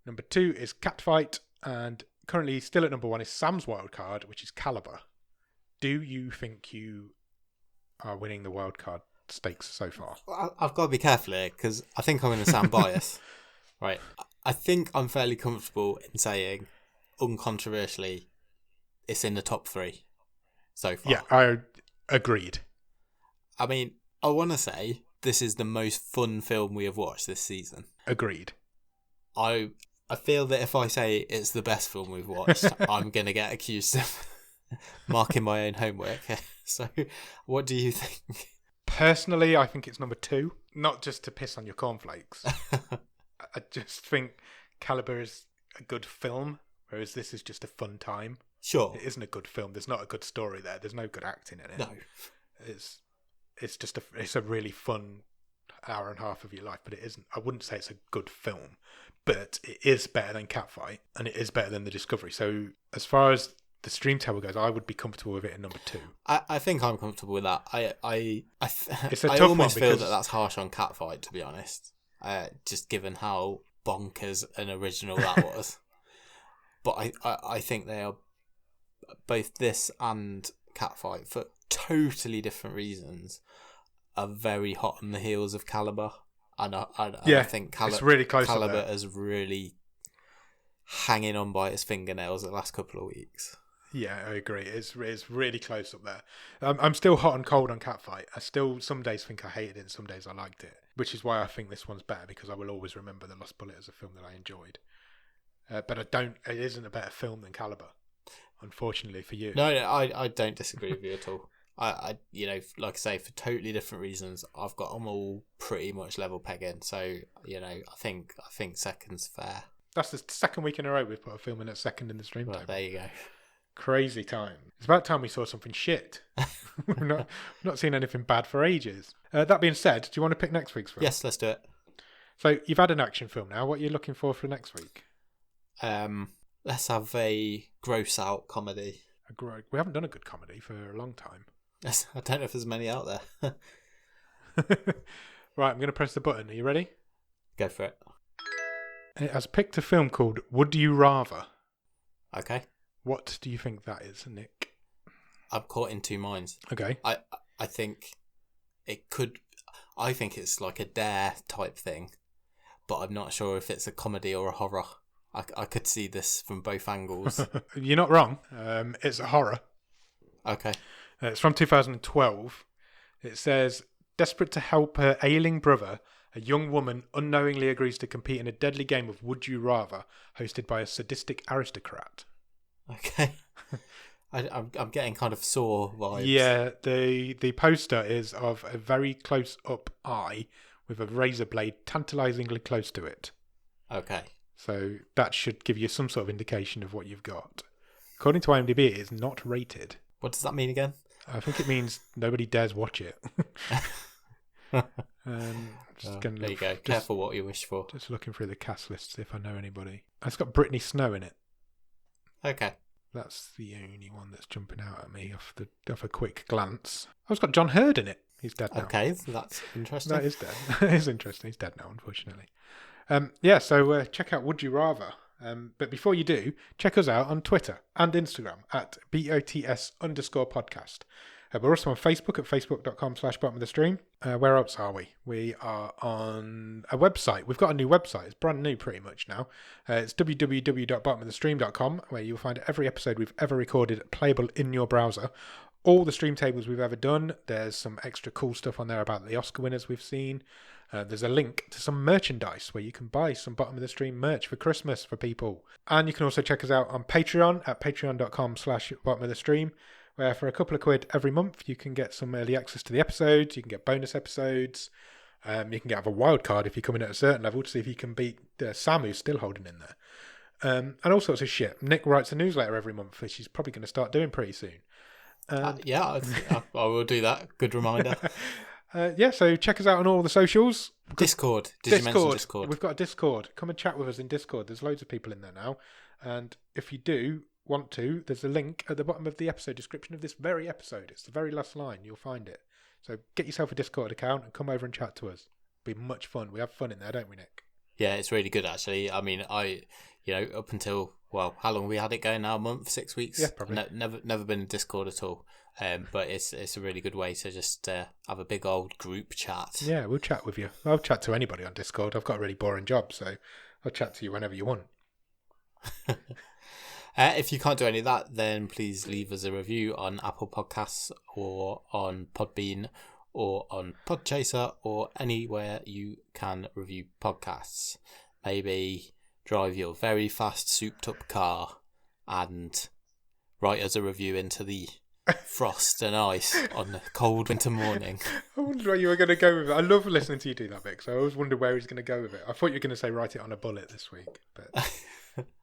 Number 2 is Catfight. And currently still at number 1 is Sam's wildcard, which is Caliber. Do you think you are winning the wildcard stakes so far? I've got to be careful here because I think I'm going to sound biased. Right. I think I'm fairly comfortable in saying, uncontroversially, it's in the top 3 so far. Yeah, I agreed. I mean, I want to say this is the most fun film we have watched this season. Agreed. I feel that if I say it's the best film we've watched, I'm going to get accused of marking my own homework. So, what do you think? Personally, I think it's number 2. Not just to piss on your cornflakes. I just think Caliber is a good film, whereas this is just a fun time. Sure. It isn't a good film. There's not a good story there. There's no good acting in it. No. It's just it's a really fun hour and a half of your life, but it isn't. I wouldn't say it's a good film, but it is better than Catfight, and it is better than The Discovery. So as far as the Stream Table goes, I would be comfortable with it in number 2. I think I'm comfortable with that. It's a I tough almost one feel because that's harsh on Catfight, to be honest. Just given how bonkers and original that was. But I think they are, both this and Catfight, for totally different reasons, are very hot on the heels of Caliber. And I think it's really close. Caliber is really hanging on by its fingernails the last couple of weeks. Yeah, I agree. It's really close up there. I'm still hot and cold on Catfight. I still some days think I hated it, and some days I liked it, which is why I think this one's better, because I will always remember The Lost Bullet as a film that I enjoyed. But I don't. It isn't a better film than Caliber, unfortunately for you. No, I don't disagree with you at all. I like I say, for totally different reasons, I've got them all pretty much level pegging. So I think second's fair. That's the second week in a row we've put a film in at second in the stream Well, table. there you go. Crazy time. It's about time we saw something shit. We've not seen anything bad for ages. That being said, do you want to pick next week's film? Yes, let's do it. So you've had an action film now. What are you looking for next week? Let's have a gross out comedy. We haven't done a good comedy for a long time. Yes, I don't know if there's many out there. Right, I'm going to press the button. Are you ready? Go for it. It has picked a film called Would You Rather. Okay. What do you think that is, Nick? I'm caught in two minds. Okay. I think it could. I think it's like a Dare type thing, but I'm not sure if it's a comedy or a horror. I could see this from both angles. You're not wrong. It's a horror. Okay. It's from 2012. It says, desperate to help her ailing brother, a young woman unknowingly agrees to compete in a deadly game of Would You Rather, hosted by a sadistic aristocrat. Okay. I'm getting kind of Saw vibes. Yeah, the poster is of a very close-up eye with a razor blade tantalisingly close to it. Okay. So that should give you some sort of indication of what you've got. According to IMDb, it is not rated. What does that mean again? I think it means nobody dares watch it. There you go. Careful what you wish for. Just looking through the cast list to see if I know anybody. It's got Brittany Snow in it. Okay. That's the only one that's jumping out at me off a quick glance. Oh, it's got John Hurd in it. He's dead now. Okay, that's interesting. That is dead. It is interesting. He's dead now, unfortunately. So check out Would You Rather. But before you do, check us out on Twitter and Instagram at BOTS_podcast. We're also on Facebook at facebook.com/bottom of the stream. Where else are we? We are on a website. We've got a new website. It's brand new pretty much now. It's www.bottomofthestream.com, where you'll find every episode we've ever recorded playable in your browser. All the stream tables we've ever done. There's some extra cool stuff on there about the Oscar winners we've seen. There's a link to some merchandise where you can buy some Bottom of the Stream merch for Christmas for people. And you can also check us out on Patreon at patreon.com/bottom of the stream, where for a couple of quid every month you can get some early access to the episodes, you can get bonus episodes, you can get a wildcard if you come in at a certain level to see if you can beat Sam, who's still holding in there. And all sorts of shit. Nick writes a newsletter every month, which he's probably going to start doing pretty soon. I will do that. Good reminder. So check us out on all the socials. Discord. Did you mention Discord? We've got a Discord. Come and chat with us in Discord. There's loads of people in there now. And if you do want to, there's a link at the bottom of the episode description of this very episode. It's the very last line. You'll find it. So get yourself a Discord account and come over and chat to us. It'll be much fun. We have fun in there, don't we, Nick? Yeah, it's really good, actually. I mean, up until, how long have we had it going now? A month, 6 weeks? Yeah, probably. Never been in Discord at all. But it's a really good way to just have a big old group chat. Yeah, we'll chat with you. I'll chat to anybody on Discord. I've got a really boring job, so I'll chat to you whenever you want. If you can't do any of that, then please leave us a review on Apple Podcasts or on Podbean or on Podchaser or anywhere you can review podcasts. Maybe drive your very fast souped up car and write us a review into the frost and ice on a cold winter morning. I wondered where you were going to go with it. I love listening to you do that, Vic, so I always wondered where he's going to go with it. I thought you were going to say write it on a bullet this week, but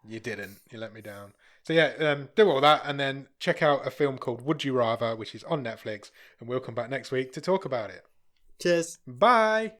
you didn't. You let me down. So do all that and then check out a film called Would You Rather, which is on Netflix, and we'll come back next week to talk about it. Cheers. Bye.